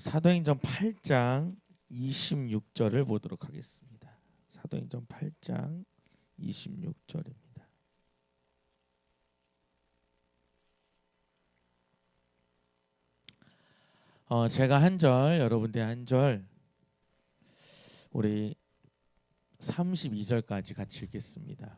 사도행전 8장 26절을 보도록 하겠습니다. 사도행전 8장 26절입니다. 제가 한 절, 여러분들 한 절, 우리 32절까지 같이 읽겠습니다.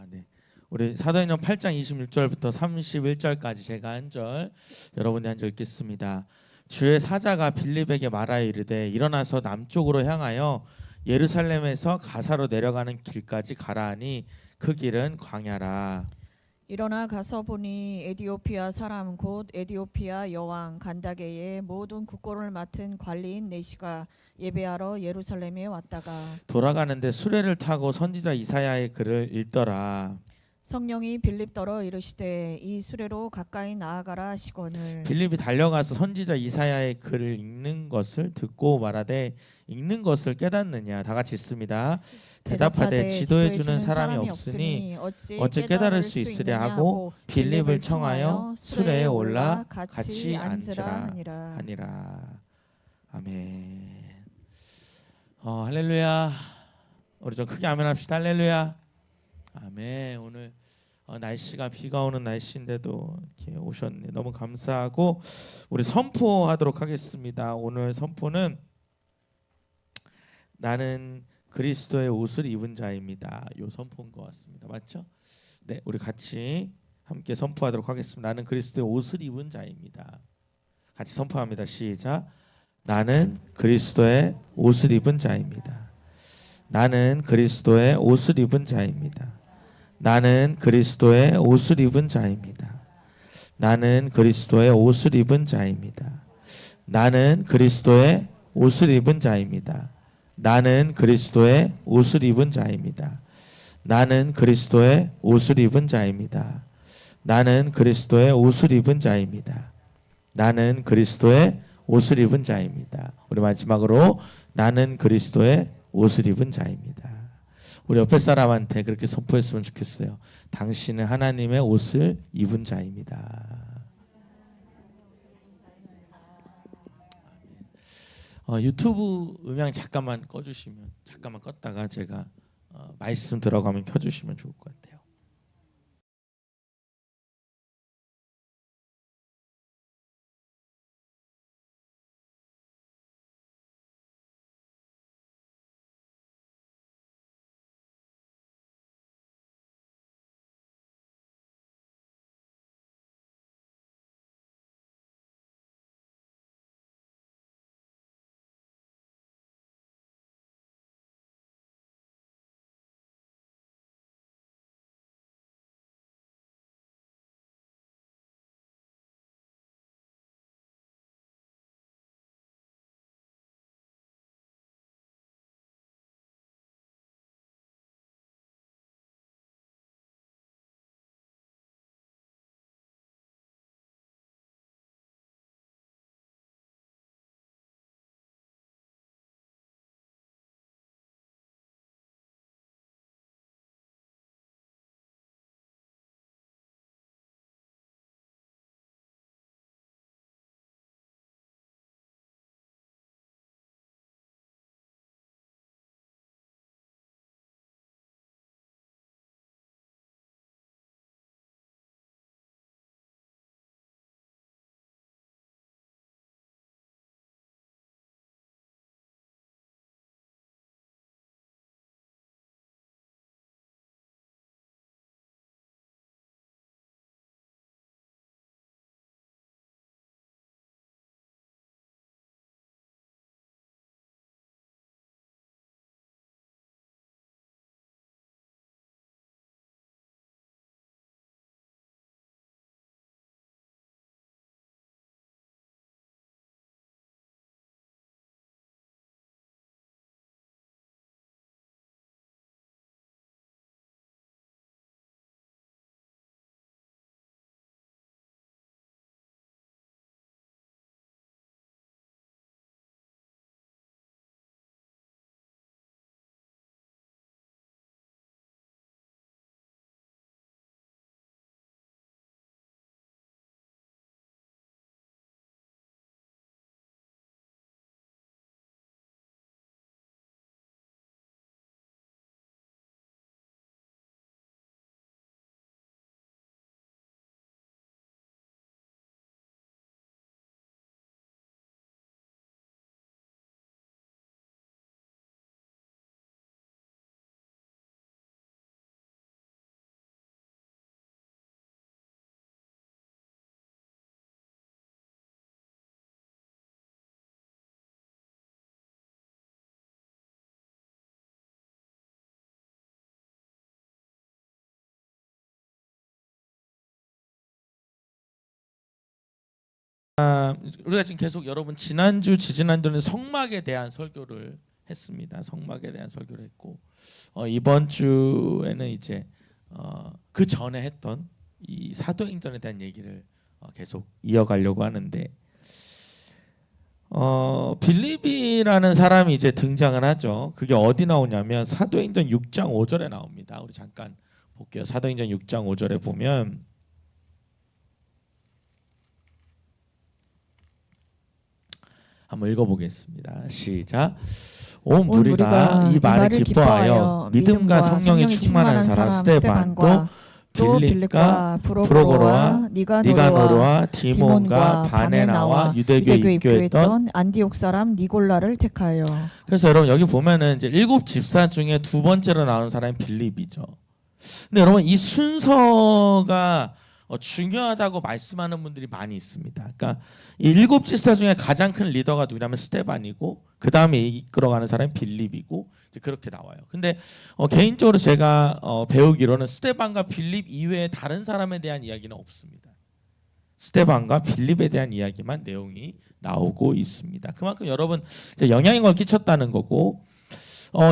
네. 우리 사도행전 8장 26절부터 31절까지 제가 한 절, 여러분이 한 절 읽겠습니다. 주의 사자가 빌립에게 말하여 이르되 일어나서 남쪽으로 향하여 예루살렘에서 가사로 내려가는 길까지 가라 하니 그 길은 광야라. 일어나 가서 보니 에디오피아 사람 곧 에디오피아 여왕 간다게의 모든 국고를 맡은 관리인 네시가 예배하러 예루살렘에 왔다가 돌아가는데 수레를 타고 선지자 이사야의 글을 읽더라. 성령이 빌립더러 이르시되 이 수레로 가까이 나아가라 하시거늘 빌립이 달려가서 선지자 이사야의 글을 읽는 것을 듣고 말하되 읽는 것을 깨닫느냐. 다 같이 읽습니다. 대답하되 지도해 주는 사람이 없으니 어찌 깨달을 수 있으랴 하고 빌립을 청하여 수레에 올라 같이 앉으라 하니라. 아멘. 할렐루야. 우리 좀 크게 아멘 합시다. 할렐루야. 아멘. 오늘 날씨가 비가 오는 날씨인데도 이렇게 오셨네. 너무 감사하고 우리 선포하도록 하겠습니다. 오늘 선포는 나는 그리스도의 옷을 입은 자입니다. 요 선포인 것 같습니다. 맞죠? 네, 우리 같이 함께 선포하도록 하겠습니다. 나는 그리스도의 옷을 입은 자입니다. 같이 선포합니다. 시작. 나는 그리스도의 옷을 입은 자입니다. 나는 그리스도의 옷을 입은 자입니다. 나는 그리스도의 옷을 입은 자입니다. 나는 그리스도의 옷을 입은 자입니다. 나는 그리스도의 옷을 입은 자입니다. 나는 그리스도의 옷을 입은 자입니다. 나는 그리스도의 옷을 입은 자입니다. 나는 그리스도의 옷을 입은 자입니다. 나는 그리스도의 옷을 입은 자입니다. 우리 마지막으로 나는 그리스도의 옷을 입은 자입니다. 우리 옆에 사람한테 그렇게 선포했으면 좋겠어요. 당신은 하나님의 옷을 입은 자입니다. 유튜브 음향 잠깐만 꺼주시면, 잠깐만 껐다가 제가 말씀 들어가면 켜주시면 좋을 것 같아요. 우리가 지금 계속 여러분 지난주 지지난주는 성막에 대한 설교를 했습니다. 성막에 대한 설교를 했고 이번 주에는 이제 그 전에 했던 이 사도행전에 대한 얘기를 계속 이어가려고 하는데 빌립이라는 사람이 이제 등장을 하죠. 그게 어디 나오냐면 사도행전 6장 5절에 나옵니다. 우리 잠깐 볼게요. 사도행전 6장 5절에 보면 한번 읽어보겠습니다. 시작. 온 무리가 이 말을 기뻐하여 믿음과 성령이 충만한 사람 스데반도 빌립과 프로고로와 니가노르와 디몬과 바네나와 유대교에 입교했던 안디옥 사람 니골라를 택하여. 그래서 여러분 여기 보면은 이제 7 집사 중에 두 번째로 나오는 사람이 빌립이죠. 근데 여러분 이 순서가 중요하다고 말씀하는 분들이 많이 있습니다. 그러니까 이 7 집사 중에 가장 큰 리더가 누구냐면 스데반이고 그 다음에 이끌어가는 사람이 빌립이고 이제 그렇게 나와요. 근데 개인적으로 제가 배우기로는 스데반과 빌립 이외에 다른 사람에 대한 이야기는 없습니다. 스데반과 빌립에 대한 이야기만 내용이 나오고 있습니다. 그만큼 여러분 영향력을 끼쳤다는 거고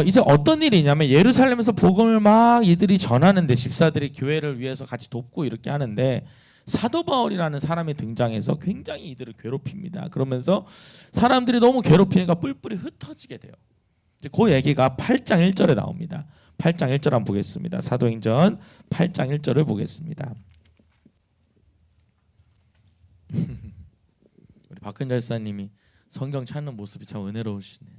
이제 어떤 일이 있냐면 예루살렘에서 복음을 막 이들이 전하는데 집사들이 교회를 위해서 같이 돕고 이렇게 하는데 사도 바울이라는 사람이 등장해서 굉장히 이들을 괴롭힙니다. 그러면서 사람들이 너무 괴롭히니까 뿔뿔이 흩어지게 돼요. 이제 그 얘기가 8장 1절에 나옵니다. 8장 1절 한번 보겠습니다. 사도행전 8장 1절을 보겠습니다. 우리 박근절 사님이 성경 찾는 모습이 참 은혜로우시네요.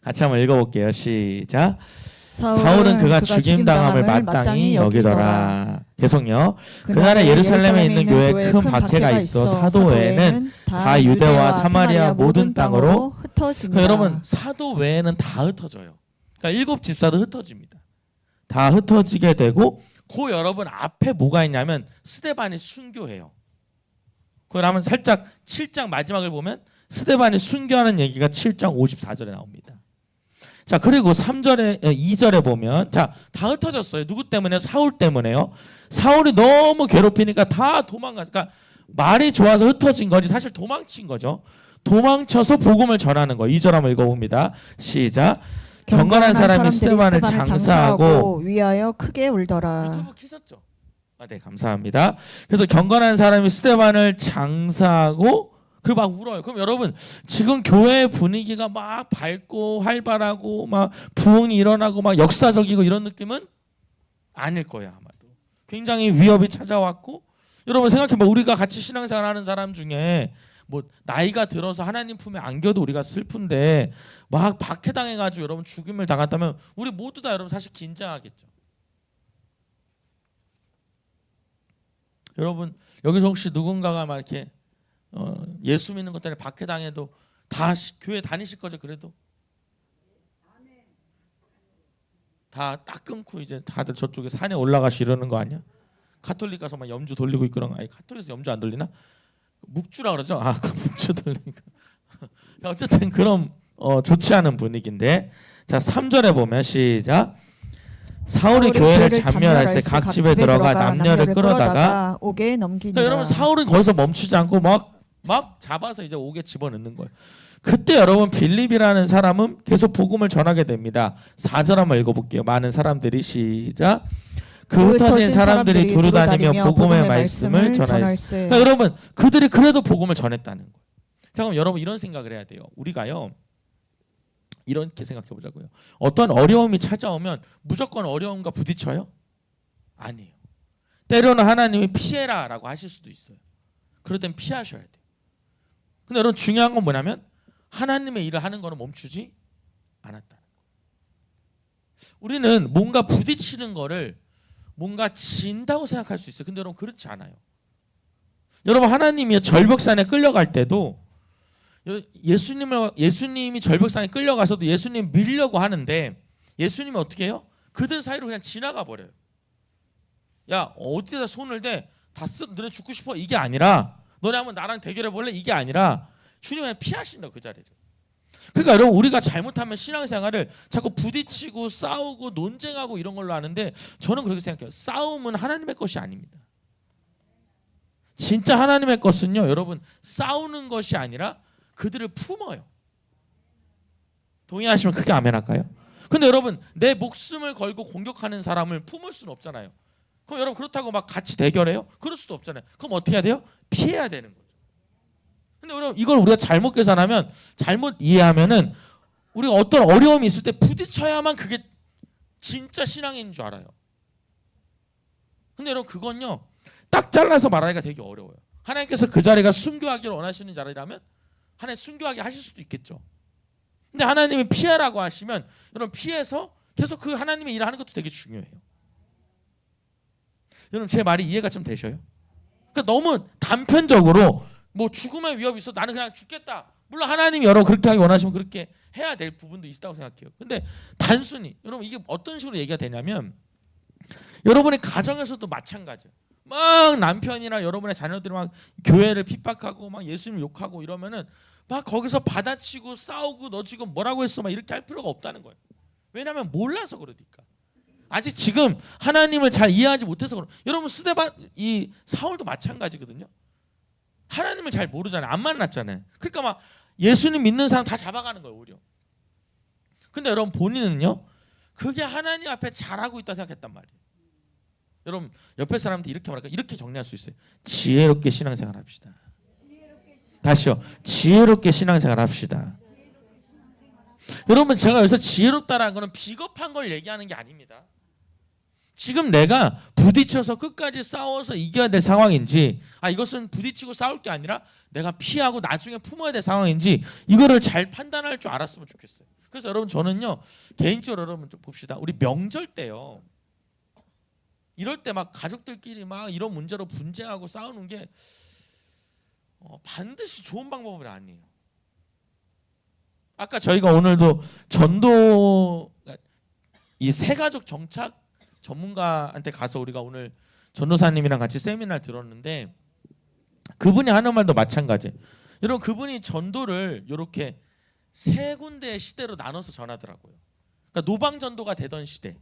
같이 한번 읽어볼게요. 시작. 사울은 그가 죽임당함을 마땅히 여기더라. 계속요. 그날에 예루살렘에 있는 교회에 큰 박해가 있어 사도 외에는 다 유대와 사마리아 모든 땅으로 흩어집니다. 여러분 사도 외에는 다 흩어져요. 그러니까 7 집사도 흩어집니다. 다 흩어지게 되고 그 여러분 앞에 뭐가 있냐면 스데반이 순교해요. 그러면 살짝 7장 마지막을 보면 스데반이 순교하는 얘기가 7장 54절에 나옵니다. 자 그리고 2절에 보면 다 흩어졌어요. 누구 때문에? 사울 때문에요. 사울이 너무 괴롭히니까 다 도망가. 그러니까 말이 좋아서 흩어진 거지 사실 도망친 거죠. 도망쳐서 복음을 전하는 거. 2절 한번 읽어봅니다. 시작. 경건한 사람이 스데반을 장사하고 위하여 크게 울더라. 유튜브 키셨죠? 네 감사합니다. 그래서 경건한 사람이 스데반을 장사하고 그리고 막 울어요. 그럼 여러분 지금 교회 분위기가 막 밝고 활발하고 막 부흥이 일어나고 막 역사적이고 이런 느낌은 아닐 거예요 아마도. 굉장히 위협이 찾아왔고 여러분 생각해봐. 우리가 같이 신앙생활하는 사람 중에 뭐 나이가 들어서 하나님 품에 안겨도 우리가 슬픈데 막 박해당해가지고 여러분 죽임을 당했다면 우리 모두 다 여러분 사실 긴장하겠죠. 여러분 여기서 혹시 누군가가 막 이렇게 예수 믿는 것 때문에 박해당해도 다 교회 다니실 거죠? 그래도 다 딱 끊고 이제 다들 저쪽에 산에 올라가시 이러는 거 아니야? 가톨릭 가서 막 염주 돌리고 있고 그런 거 아니 가톨릭에서 염주 안 돌리나? 묵주라 그러죠? 그 묵주 돌리니까 자 어쨌든 그런 좋지 않은 분위기인데 자 3절에 보면 시작. 사울이 교회를 참여할 때 각 집에 들어가 남녀를 끌어다가 옥에 넘기니라. 그러니까 여러분 사울은 거기서 멈추지 않고 막 잡아서 이제 옥에 집어넣는 거예요. 그때 여러분 빌립이라는 사람은 계속 복음을 전하게 됩니다. 4절 한번 읽어볼게요. 많은 사람들이 시작. 그 흩어진 사람들이 두루 다니며 복음의 말씀을 전하였어요. 그러니까 여러분 그들이 그래도 복음을 전했다는 거예요. 자 그럼 여러분 이런 생각을 해야 돼요. 우리가요. 이렇게 생각해 보자고요. 어떤 어려움이 찾아오면 무조건 어려움과 부딪혀요? 아니에요. 때로는 하나님이 피해라라고 하실 수도 있어요. 그럴 땐 피하셔야 돼요. 근데 여러분 중요한 건 뭐냐면 하나님의 일을 하는 거는 멈추지 않았다는 거예요. 우리는 뭔가 부딪히는 거를 뭔가 진다고 생각할 수 있어요. 근데 여러분 그렇지 않아요. 여러분 하나님이 절벽산에 끌려갈 때도 예수님이 절벽산에 끌려가서도 예수님 밀려고 하는데 예수님이 어떻게 해요? 그들 사이로 그냥 지나가 버려요. 야 어디다 손을 대? 너네 죽고 싶어? 이게 아니라 너네 한번 나랑 대결해 볼래? 이게 아니라 주님이 그냥 피하신다 그 자리를. 그러니까 여러분 우리가 잘못하면 신앙생활을 자꾸 부딪히고 싸우고 논쟁하고 이런 걸로 하는데 저는 그렇게 생각해요. 싸움은 하나님의 것이 아닙니다. 진짜 하나님의 것은요, 여러분 싸우는 것이 아니라 그들을 품어요. 동의하시면 크게 아멘 할까요? 근데 여러분 내 목숨을 걸고 공격하는 사람을 품을 수는 없잖아요. 그럼 여러분 그렇다고 막 같이 대결해요? 그럴 수도 없잖아요. 그럼 어떻게 해야 돼요? 피해야 되는 거죠. 근데 여러분 이걸 우리가 잘못 계산하면, 잘못 이해하면은 우리가 어떤 어려움이 있을 때 부딪혀야만 그게 진짜 신앙인 줄 알아요. 근데 여러분 그건요 딱 잘라서 말하기가 되게 어려워요. 하나님께서 그 자리가 순교하기를 원하시는 자리라면 하나님 순교하게 하실 수도 있겠죠. 근데 하나님이 피하라고 하시면 여러분 피해서 계속 그 하나님의 일을 하는 것도 되게 중요해요. 여러분 제 말이 이해가 좀 되셔요? 그러니까 너무 단편적으로 뭐 죽음의 위협이 있어 나는 그냥 죽겠다. 물론 하나님이 여러분 그렇게 하기 원하시면 그렇게 해야 될 부분도 있다고 생각해요. 근데 단순히 여러분 이게 어떤 식으로 얘기가 되냐면 여러분의 가정에서도 마찬가지예요. 막 남편이나 여러분의 자녀들이 막 교회를 핍박하고 막 예수님 욕하고 이러면은 막 거기서 받아치고 싸우고 너 지금 뭐라고 했어 막 이렇게 할 필요가 없다는 거예요. 왜냐하면 몰라서 그러니까. 아직 지금 하나님을 잘 이해하지 못해서 그런. 여러분 이 사울도 마찬가지거든요. 하나님을 잘 모르잖아요. 안 만났잖아요. 그러니까 막 예수님 믿는 사람 다 잡아가는 거예요 오히려. 근데 여러분 본인은요 그게 하나님 앞에 잘하고 있다 생각했단 말이에요. 여러분 옆에 사람한테 이렇게 말할까? 이렇게 정리할 수 있어요. 지혜롭게 신앙생활 합시다. 다시요. 지혜롭게 신앙생활 합시다. 여러분 제가 여기서 지혜롭다라는 거는 비겁한 걸 얘기하는 게 아닙니다. 지금 내가 부딪혀서 끝까지 싸워서 이겨야 될 상황인지, 이것은 부딪히고 싸울 게 아니라 내가 피하고 나중에 품어야 될 상황인지 이거를 잘 판단할 줄 알았으면 좋겠어요. 그래서 여러분 저는요 개인적으로 여러분 좀 봅시다. 우리 명절 때요 이럴 때 막 가족들끼리 막 이런 문제로 분쟁하고 싸우는 게 반드시 좋은 방법은 아니에요. 아까 저희가 오늘도 전도 이 새가족 정착 전문가한테 가서 우리가 오늘 전도사님이랑 같이 세미나를 들었는데 그분이 하는 말도 마찬가지예요. 여러분 그분이 전도를 이렇게 세 군데의 시대로 나눠서 전하더라고요. 그러니까 노방 전도가 되던 시대,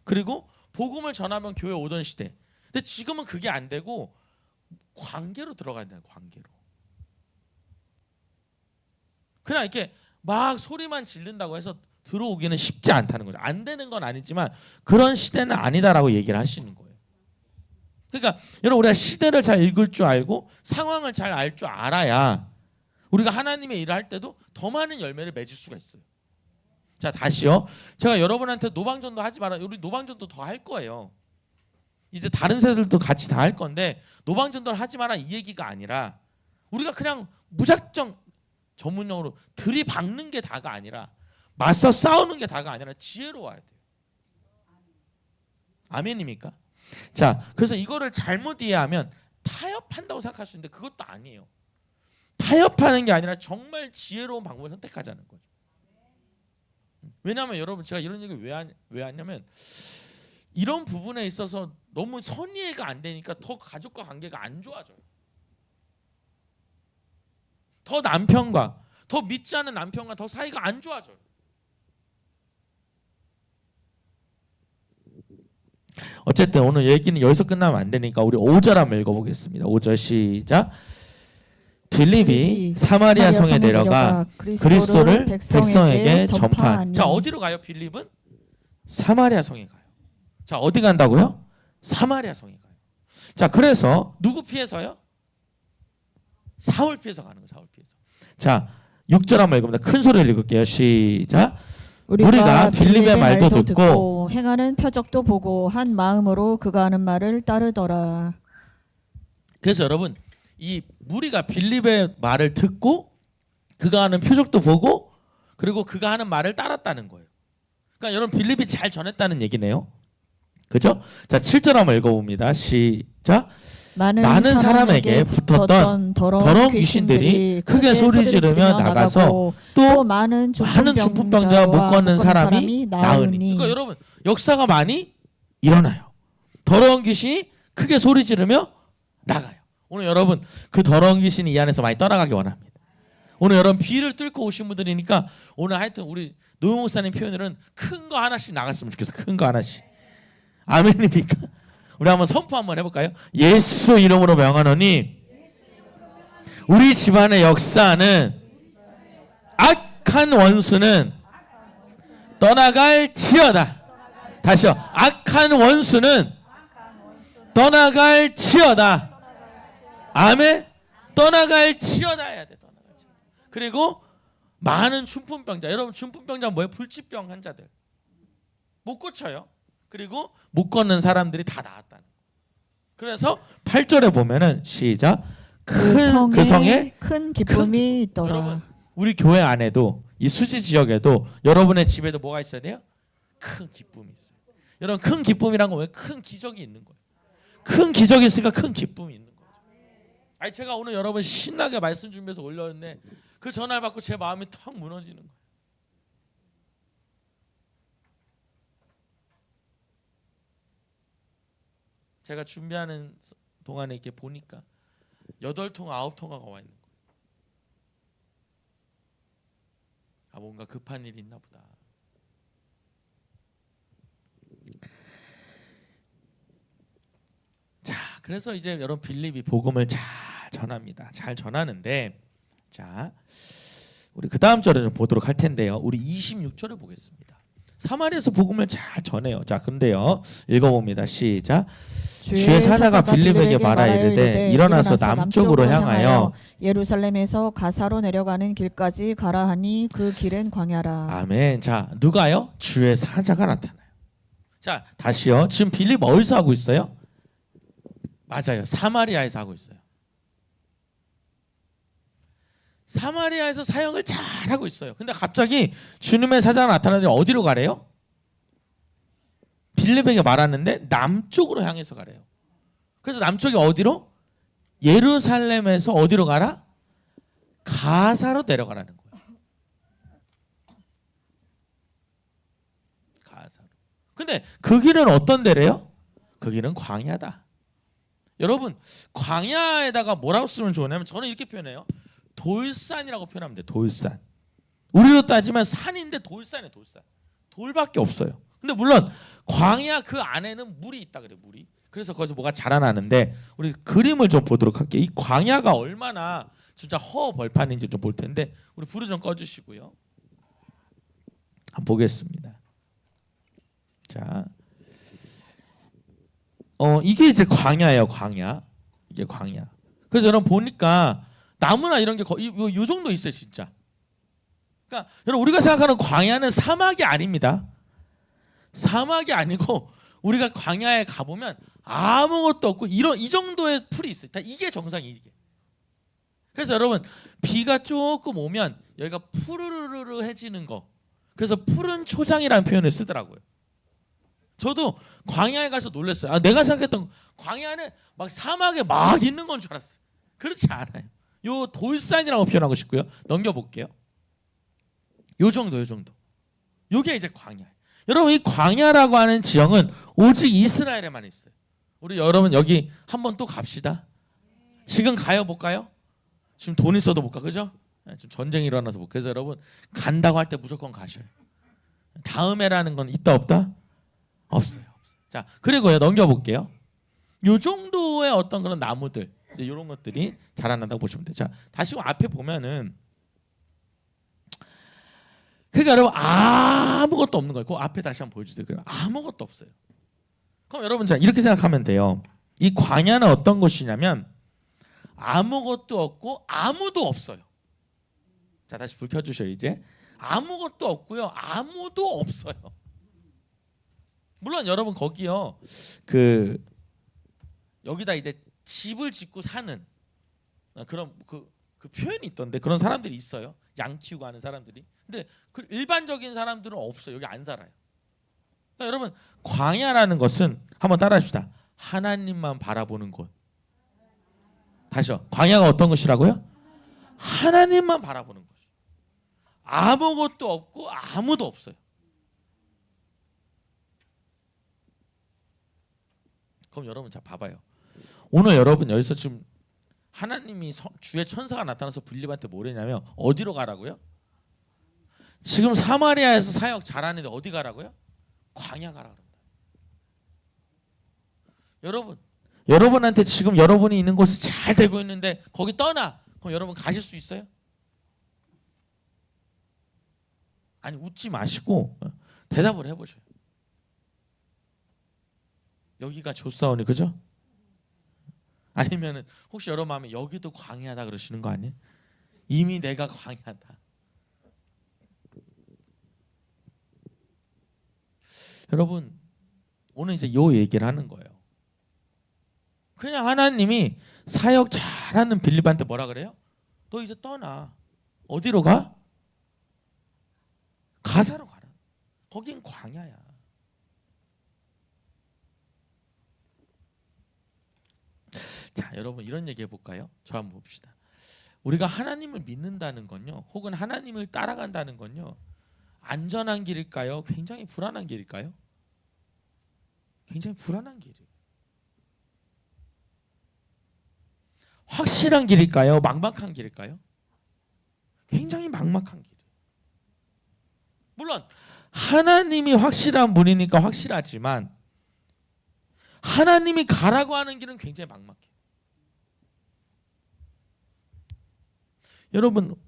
그리고 복음을 전하면 교회 오던 시대. 근데 지금은 그게 안 되고 관계로 들어가야 돼요. 관계로. 그냥 이렇게 막 소리만 지른다고 해서 들어오기는 쉽지 않다는 거죠. 안 되는 건 아니지만 그런 시대는 아니다라고 얘기를 하시는 거예요. 그러니까 여러분 우리가 시대를 잘 읽을 줄 알고 상황을 잘 알 줄 알아야 우리가 하나님의 일을 할 때도 더 많은 열매를 맺을 수가 있어요. 자 다시요. 제가 여러분한테 노방전도 하지 마라. 우리 노방전도 더 할 거예요. 이제 다른 세대들도 같이 다 할 건데 노방전도를 하지 마라 이 얘기가 아니라 우리가 그냥 무작정 전문용어로 들이박는 게 다가 아니라 맞서 싸우는 게 다가 아니라 지혜로워야 돼요. 아멘입니까? 자, 그래서 이거를 잘못 이해하면 타협한다고 생각할 수 있는데 그것도 아니에요. 타협하는 게 아니라 정말 지혜로운 방법을 선택하자는 거죠. 왜냐하면 여러분 제가 이런 얘기를 왜 하냐면 이런 부분에 있어서 너무 선이해가 안 되니까 더 가족과 관계가 안 좋아져요. 더 남편과 더 믿지 않는 남편과 더 사이가 안 좋아져요. 어쨌든 오늘 얘기는 여기서 끝나면 안 되니까 우리 5절 한번 읽어보겠습니다. 5절 시작. 빌립이 사마리아 성에 내려가 그리스도를 백성에게 전파한. 자 어디로 가요? 빌립은 사마리아 성에 가요. 자 어디 간다고요? 사마리아 성에 가요. 자 그래서 누구 피해서요? 사울 피해서 가는 거예요. 사울 피해서. 자 6절 한번 읽어봅니다. 큰 소리를 읽을게요. 시작. 우리가 빌립의 말도 듣고 행하는 표적도 보고 한 마음으로 그가 하는 말을 따르더라. 그래서 여러분 이 무리가 빌립의 말을 듣고 그가 하는 표적도 보고 그리고 그가 하는 말을 따랐다는 거예요. 그러니까 여러분 빌립이 잘 전했다는 얘기네요. 그죠? 자 7절 한번 읽어봅니다. 시작. 많은 사람에게 붙었던 더러운 귀신들이 크게 소리 지르며 나가서 또 많은 중풍병자 못 걷는 사람이 나으니. 그러니까 여러분 역사가 많이 일어나요. 더러운 귀신이 크게 소리 지르며 나가요. 오늘 여러분 그 더러운 귀신이 이 안에서 많이 떠나가기 원합니다. 오늘 여러분 비를 뚫고 오신 분들이니까 오늘 하여튼 우리 노용 목사님 표현으로는 큰 거 하나씩 나갔으면 좋겠어. 큰 거 하나씩. 아멘입니까? 우리 한번 선포 한번 해볼까요? 예수 이름으로 명하노니 우리 집안의 역사는 악한 원수는 떠나갈지어다. 다시요. 악한 원수는 떠나갈지어다. 아멘. 떠나갈지어다 해야 돼. 떠나갈지어다. 그리고 많은 중풍병자. 여러분 중풍병자 뭐예요? 불치병 환자들. 못 고쳐요. 그리고 못 걷는 사람들이 다 나았다는. 그래서 8절에 보면은 시작. 그 성에 큰 기쁨이 있더라. 여러분 우리 교회 안에도 이 수지 지역에도 여러분의 집에도 뭐가 있어야 돼요? 큰 기쁨이 있어요. 여러분 큰 기쁨이란 건 왜 큰 기적이 있는 거예요. 큰 기적이 있으니까 큰 기쁨이 있는 거죠. 아니 제가 오늘 여러분 신나게 말씀 준비해서 올렸는데 그 전화를 받고 제 마음이 턱 무너지는 거예요. 제가 준비하는 동안에 이렇게 보니까 8통화 9통화가 와 있는 거예요. 아 뭔가 급한 일이 있나 보다. 자, 그래서 이제 여러분 빌립이 복음을 잘 전합니다. 잘 전하는데 자, 우리 그 다음 절을 좀 보도록 할 텐데요. 우리 26절을 보겠습니다. 사마리아에서 복음을 잘 전해요. 자, 근데요. 읽어봅니다. 시작. 주의 사자가 빌립에게 말하 이르되 일어나서 남쪽으로 향하여 예루살렘에서 가사로 내려가는 길까지 가라 하니 그 길은 광야라. 아멘. 자, 누가요? 주의 사자가 나타나요. 자, 다시요. 지금 빌립 어디서 하고 있어요? 맞아요. 사마리아에서 하고 있어요. 사마리아에서 사역을 잘 하고 있어요. 근데 갑자기 주님의 사자가 나타나는데 어디로 가래요? 빌립에게 말하는데 남쪽으로 향해서 가래요. 그래서 남쪽이 어디로? 예루살렘에서 어디로 가라? 가사로 내려가라는 거예요. 가사로. 근데 그 길은 어떤 데래요? 그 길은 광야다. 여러분 광야에다가 뭐라고 쓰면 좋으냐면 저는 이렇게 표현해요. 돌산이라고 표현하면 돼요. 돌산. 우리로 따지면 산인데 돌산이에요. 돌산. 돌밖에 없어요. 근데 물론 광야 그 안에는 물이 있다 그래요. 물이. 그래서 거기서 뭐가 자라나는데 우리 그림을 좀 보도록 할게요. 이 광야가 얼마나 진짜 허벌판인지 좀 볼 텐데 우리 불을 좀 꺼주시고요. 한번 보겠습니다. 자, 이게 이제 광야예요. 광야. 이게 광야. 그래서 여러분 보니까 나무나 이런 게 거의 요 정도 있어요. 진짜. 그러니까 여러분 우리가 생각하는 광야는 사막이 아닙니다. 사막이 아니고 우리가 광야에 가보면 아무것도 없고 이 정도의 풀이 있어요. 다 이게 정상이 이게. 그래서 여러분 비가 조금 오면 여기가 푸르르르해지는 거. 그래서 푸른 초장이라는 표현을 쓰더라고요. 저도 광야에 가서 놀랐어요. 아, 내가 생각했던 광야는 막 사막에 막 있는 건 줄 알았어요. 그렇지 않아요. 요 돌산이라고 표현하고 싶고요. 넘겨볼게요. 요 정도. 요게 이제 광야예요. 여러분 이 광야라고 하는 지형은 오직 이스라엘에만 있어요. 우리 여러분 여기 한번 또 갑시다. 지금 가요 볼까요? 지금 돈 있어도 못 가, 그죠? 지금 전쟁이 일어나서 못. 그래서 여러분 간다고 할 때 무조건 가셔요. 다음에라는 건 있다 없다? 없어요. 자 그리고요 넘겨볼게요. 요 정도의 어떤 그런 나무들 이제 이런 것들이 자라난다고 보시면 돼요. 자 다시 앞에 보면은. 그러니까 여러분 아무것도 없는 거예요. 그 앞에 다시 한번 보여주세요. 그럼 아무것도 없어요. 그럼 여러분 자 이렇게 생각하면 돼요. 이 광야는 어떤 곳이냐면 아무것도 없고 아무도 없어요. 자 다시 불 켜주셔요. 이제 아무것도 없고요. 아무도 없어요. 물론 여러분 거기요 그 여기다 이제 집을 짓고 사는 그런 그 표현이 있던데 그런 사람들이 있어요. 양 키우고 하는 사람들이. 근데 그 일반적인 사람들은 없어요. 여기 안 살아요. 그러니까 여러분 광야라는 것은 한번 따라합시다. 하나님만 바라보는 곳. 다시요. 광야가 어떤 것이라고요? 하나님만 바라보는 곳. 아무것도 없고 아무도 없어요. 그럼 여러분 자 봐봐요. 오늘 여러분 여기서 지금 하나님이 주의 천사가 나타나서 빌립한테 뭐랬냐면 어디로 가라고요? 지금 사마리아에서 사역 잘하는데 어디 가라고요? 광야 가라 그런다. 여러분한테 지금 여러분이 있는 곳이 잘 되고 있는데 거기 떠나. 그럼 여러분 가실 수 있어요? 아니 웃지 마시고 대답을 해보셔요. 여기가 좋사오니 그죠? 아니면은 혹시 여러분 마음에 여기도 광야다 그러시는 거 아니에요? 이미 내가 광야다. 여러분 오늘 이제 요 얘기를 하는 거예요. 그냥 하나님이 사역 잘하는 빌립한테 뭐라 그래요? 너 이제 떠나. 어디로 가? 가사로 가라. 거긴 광야야. 자, 여러분 이런 얘기 해볼까요? 저 한번 봅시다. 우리가 하나님을 믿는다는 건요, 혹은 하나님을 따라간다는 건요, 안전한 길일까요? 굉장히 불안한 길일까요? 굉장히 불안한 길이에요. 확실한 길일까요? 막막한 길일까요? 굉장히 막막한 길이에요. 물론 하나님이 확실한 분이니까 확실하지만 하나님이 가라고 하는 길은 굉장히 막막해요.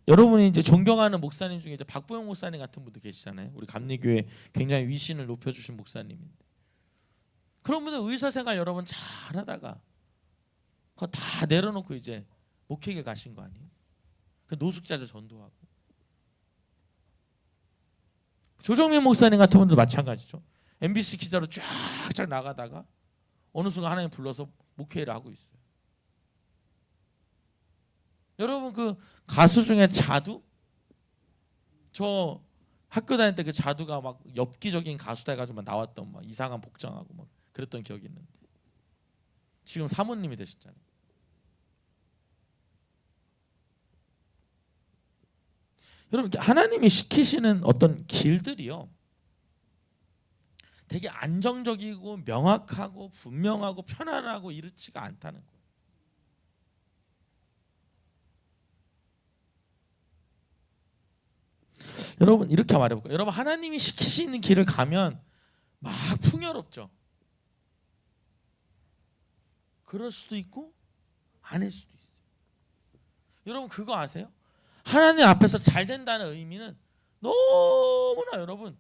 여러분이 이제 존경하는 목사님 중에 이제 박보영 목사님 같은 분도 계시잖아요. 우리 감리교회 굉장히 위신을 높여주신 목사님인데, 그런 분들 의사생활 여러분 잘하다가 그거 다 내려놓고 이제 목회길 가신 거 아니에요? 그 노숙자들 전도하고. 조정민 목사님 같은 분도 마찬가지죠. MBC 기자로 쫙쫙 나가다가 어느 순간 하나님 불러서 목회를 하고 있어요. 여러분 그 가수 중에 자두? 저 학교 다닐 때 그 자두가 막 엽기적인 가수다 해가지고 막 나왔던 막 이상한 복장하고 막 그랬던 기억이 있는데 지금 사모님이 되셨잖아요. 여러분 하나님이 시키시는 어떤 길들이요, 되게 안정적이고 명확하고 분명하고 편안하고 이렇지가 않다는 거예요. 여러분 이렇게 말해볼까요? 여러분 하나님이 시키시는 길을 가면 막 풍요롭죠. 그럴 수도 있고 아닐 수도 있어요. 여러분 그거 아세요? 하나님 앞에서 잘 된다는 의미는 너무나 여러분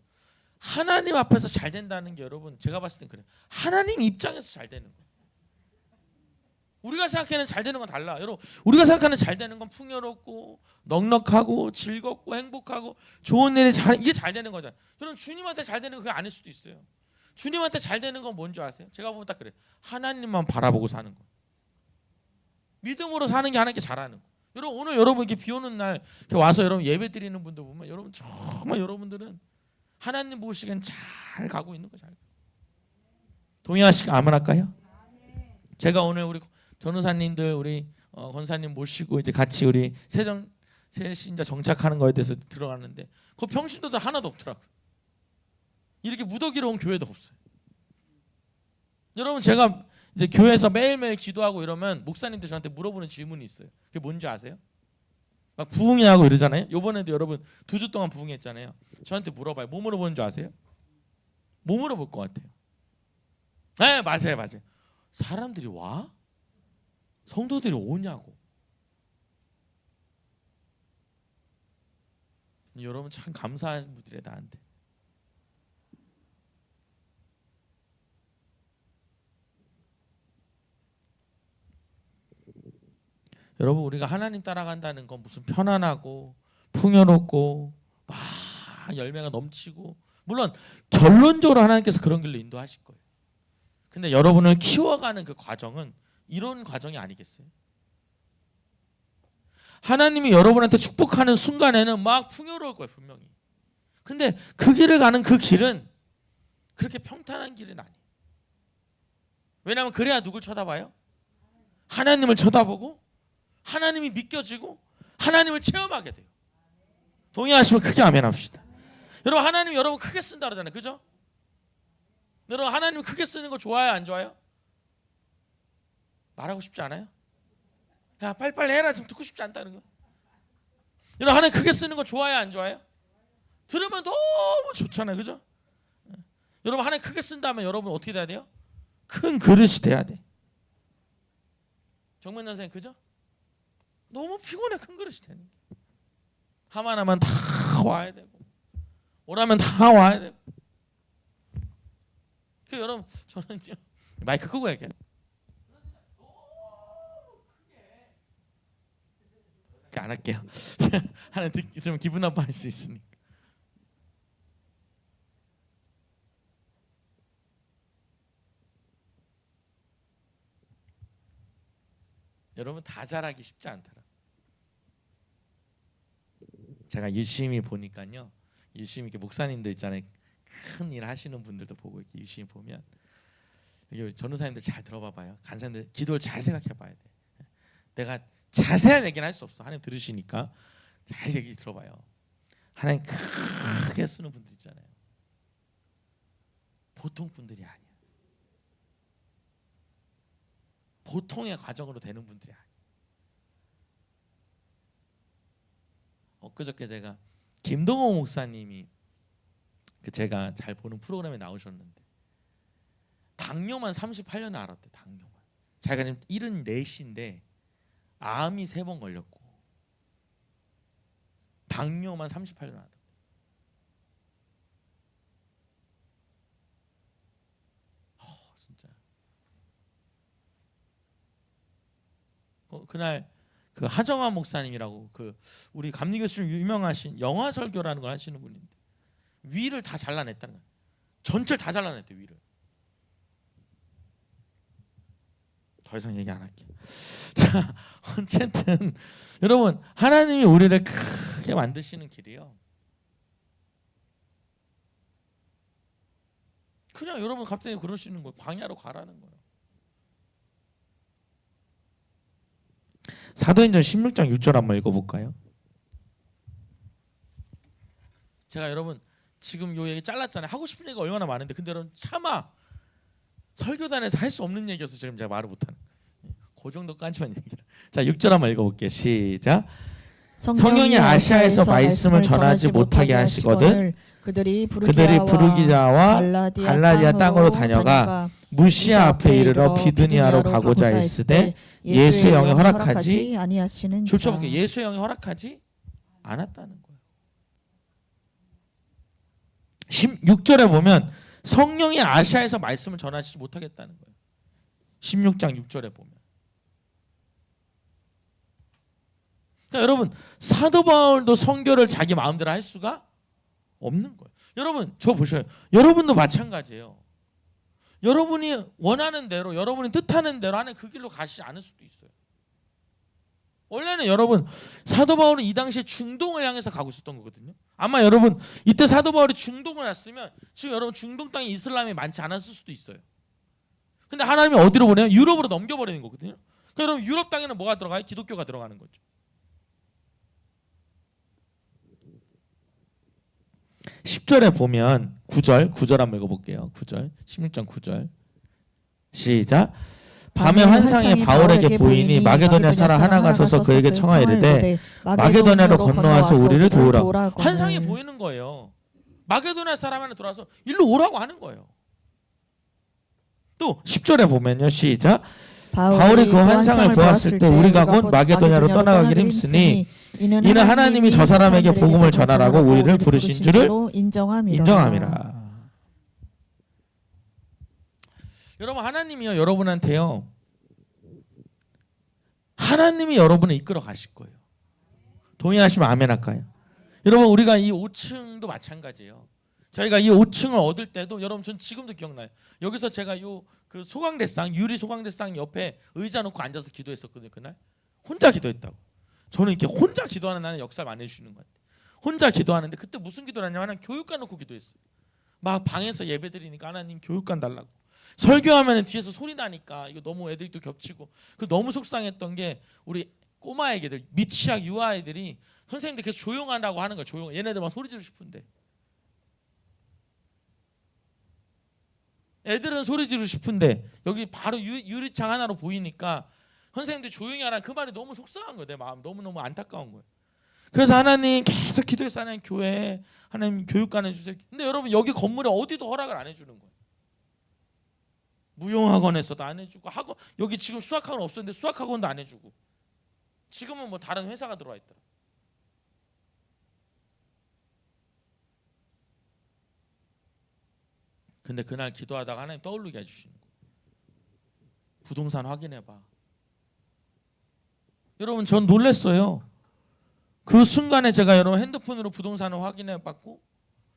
하나님 앞에서 잘 된다는 게 여러분 제가 봤을 땐 그래요. 하나님 입장에서 잘 되는 거예요. 우리가 생각하는 잘 되는 건 달라. 여러분 우리가 생각하는 잘 되는 건 풍요롭고 넉넉하고 즐겁고 행복하고 좋은 일이 이게 잘 되는 거잖아요. 여러분 주님한테 잘 되는 거 그게 아닐 수도 있어요. 주님한테 잘 되는 건 뭔지 아세요? 제가 보면 딱 그래요. 하나님만 바라보고 사는 거. 믿음으로 사는 게 하나님께 잘하는 거. 여러분 오늘 여러분 이렇게 비 오는 날 이렇게 와서 여러분 예배 드리는 분들 보면 여러분 정말 여러분들은 하나님 보시기엔 잘 가고 있는 거 잘. 동의하시고 아멘 할까요? 제가 오늘 우리 전우사님들 우리 권사님 모시고 이제 같이 우리 새신자 정착하는 거에 대해서 들어갔는데 그 평신도들 하나도 없더라고요. 이렇게 무더기로 온 교회도 없어요. 여러분 제가 이제 교회에서 매일매일 기도하고 이러면 목사님들 저한테 물어보는 질문이 있어요. 그게 뭔지 아세요? 막 부흥회하고 이러잖아요. 요번에도 여러분 2주 동안 부흥했잖아요. 저한테 물어봐요. 뭐 물어보는 줄 아세요? 뭐 물어볼 것 같아요? 네 맞아요. 사람들이 와? 성도들이 오냐고. 여러분 참 감사한 분들이에요 나한테. 여러분 우리가 하나님 따라간다는 건 무슨 편안하고 풍요롭고 막 열매가 넘치고, 물론 결론적으로 하나님께서 그런 길로 인도하실 거예요. 근데 여러분을 키워가는 그 과정은 이런 과정이 아니겠어요? 하나님이 여러분한테 축복하는 순간에는 막 풍요로울 거예요 분명히. 근데 그 길을 가는 그 길은 그렇게 평탄한 길은 아니에요. 왜냐하면 그래야 누굴 쳐다봐요? 하나님을 쳐다보고 하나님이 믿겨지고 하나님을 체험하게 돼요. 동의하시면 크게 아멘 합시다. 여러분 하나님 여러분 크게 쓴다 그러잖아요. 그죠? 여러분 하나님 크게 쓰는 거 좋아요 안 좋아요? 말하고 싶지 않아요? 야 빨리빨리 해라 지금 듣고 싶지 않다는 거. 여러분 하나님 크게 쓰는 거 좋아요 안 좋아요? 들으면 너무 좋잖아요. 그죠? 여러분 하나님 크게 쓴다면 여러분 어떻게 돼야 돼요? 큰 그릇이 돼야 돼. 정면 선생 그죠? 너무 피곤해. 큰 그릇이 되는 게. 하면 다 와야 되고 오라면 다 와야 되고. 그 여러분 저는 지금 마이크 끄고 얘기해. 안 할게요. 하나 좀 기분 나빠할 수 있으니까. 여러분 다 잘하기 쉽지 않더라. 제가 유심히 보니까요. 유심히 이렇게 목사님들 있잖아요. 큰 일 하시는 분들도 보고 이렇게 유심히 보면 여기 전도사님들 잘 들어봐봐요. 간사님들 기도를 잘 생각해봐야 돼. 내가 자세한 얘기는 할 수 없어. 하나님 들으시니까 잘 얘기 들어봐요. 하나님 크게 쓰는 분들 있잖아요. 보통 분들이 아니야. 보통의 과정으로 되는 분들이 아니야. 엊그저께 제가 김동호 목사님이 제가 잘 보는 프로그램에 나오셨는데 당뇨만 38년을 앓았대. 당뇨만. 자기가 지금 74인데 암이 3번 걸렸고 당뇨만 38년 앓았대. 진짜. 그날 그 하정환 목사님이라고 그 우리 감리교수님 유명하신 영화 설교라는 걸 하시는 분인데 위를 다 잘라냈다는 거야. 전체를 다 잘라냈대. 위를. 더 이상 얘기 안 할게요. 자, 어쨌든 여러분 하나님이 우리를 크게 만드시는 길이요. 그냥 여러분 갑자기 그러시는 거예요. 광야로 가라는 거예요. 사도행전 16장 6절 한번 읽어볼까요? 제가 여러분 지금 요 얘기 잘랐잖아요. 하고 싶은 얘기가 얼마나 많은데 근데 여러분 차마 설교단에서 할 수 없는 얘기여서 지금 제가 말을 못하는 거예요. 그 정도까지만 얘기를. 자 6절 한번 읽어볼게요. 시작. 성령이 아시아에서 말씀을 전하지 못하게 하시거든 그들이 부르기아와 갈라디아 땅으로 다녀가 무시아 앞에 이르러 비두니아로 가고자 했으되 예수의 영이 허락하지 아니하시는 줄쳐볼게요. 예수의 영이 허락하지 않았다는 거예요. 16절에 보면 성령이 아시아에서 말씀을 전하지 못하겠다는 거예요. 16장 6절에 보면. 그러니까 여러분 사도 바울도 선교를 자기 마음대로 할 수가 없는 거예요. 여러분 저 보셔요. 여러분도 마찬가지예요. 여러분이 원하는 대로 여러분이 뜻하는 대로 하는 그 길로 가시지 않을 수도 있어요. 원래는 여러분 사도 바울은 이 당시에 중동을 향해서 가고 있었던 거거든요. 아마 여러분 이때 사도 바울이 중동을 갔으면 지금 여러분 중동 땅에 이슬람이 많지 않았을 수도 있어요. 근데 하나님이 어디로 보내요? 유럽으로 넘겨버리는 거거든요. 그러니까 여러분 유럽 땅에는 뭐가 들어가요? 기독교가 들어가는 거죠. 10절에 보면 9절 한번 읽어볼게요. 9절 16장 9절 시작. 밤에 환상이 바울에게 보이니 마게도냐 사람 하나가 서서 그에게 청하이르되 마게도냐로 건너와서 우리를 도우라. 환상이 보이는 거예요. 마게도냐 사람 하나 들어와서 일로 오라고 하는 거예요. 또 10절에 보면요. 시작. 바울이 그 환상을 보았을 때 우리가 곧 마게도냐로 떠나가기를 힘쓰니 이는 하나님이 저 사람에게 복음을 전하라고 우리를 부르신 줄을 인정함이라. 여러분 하나님이요 여러분한테요 하나님이 여러분을 이끌어 가실 거예요. 동의하시면 아멘 할까요? 여러분 우리가 이 5층도 마찬가지예요. 저희가 이 5층을 얻을 때도 여러분 전 지금도 기억나요. 여기서 제가 요 그 소강대상 유리 소강대상 옆에 의자 놓고 앉아서 기도했었거든요. 그날 혼자 기도했다고. 저는 이렇게 혼자 기도하는 나는 역사를 많이 해주시는 것 같아요. 혼자 기도하는데 그때 무슨 기도를 하냐면 하나님 교육관 놓고 기도했어요. 막 방에서 예배 드리니까 하나님 교육관 달라고. 설교하면 뒤에서 소리 나니까 이거 너무 애들이 또 겹치고 그 너무 속상했던 게 우리 꼬마 애기들 미취학 유아 애들이 선생님들 계속 조용하라고 하는 거야. 조용. 얘네들 막 소리 지르고 싶은데 애들은 소리 지르고 싶은데 여기 바로 유리창 하나로 보이니까 선생님들 조용히 하라는 그 말이 너무 속상한 거예요. 내 마음 너무너무 안타까운 거예요. 그래서 하나님 계속 기도해서 하나님 교회 하나님 교육관 해주세요. 근데 여러분 여기 건물에 어디도 허락을 안 해주는 거예요. 무용학원에서도 안 해주고, 학원 여기 지금 수학학원 없었는데 수학학원도 안 해주고, 지금은 뭐 다른 회사가 들어와 있더라. 근데 그날 기도하다가 하나님 떠오르게 해주시는 거예요. 부동산 확인해봐. 여러분 전 놀랐어요. 그 순간에 제가 여러분 핸드폰으로 부동산을 확인해봤고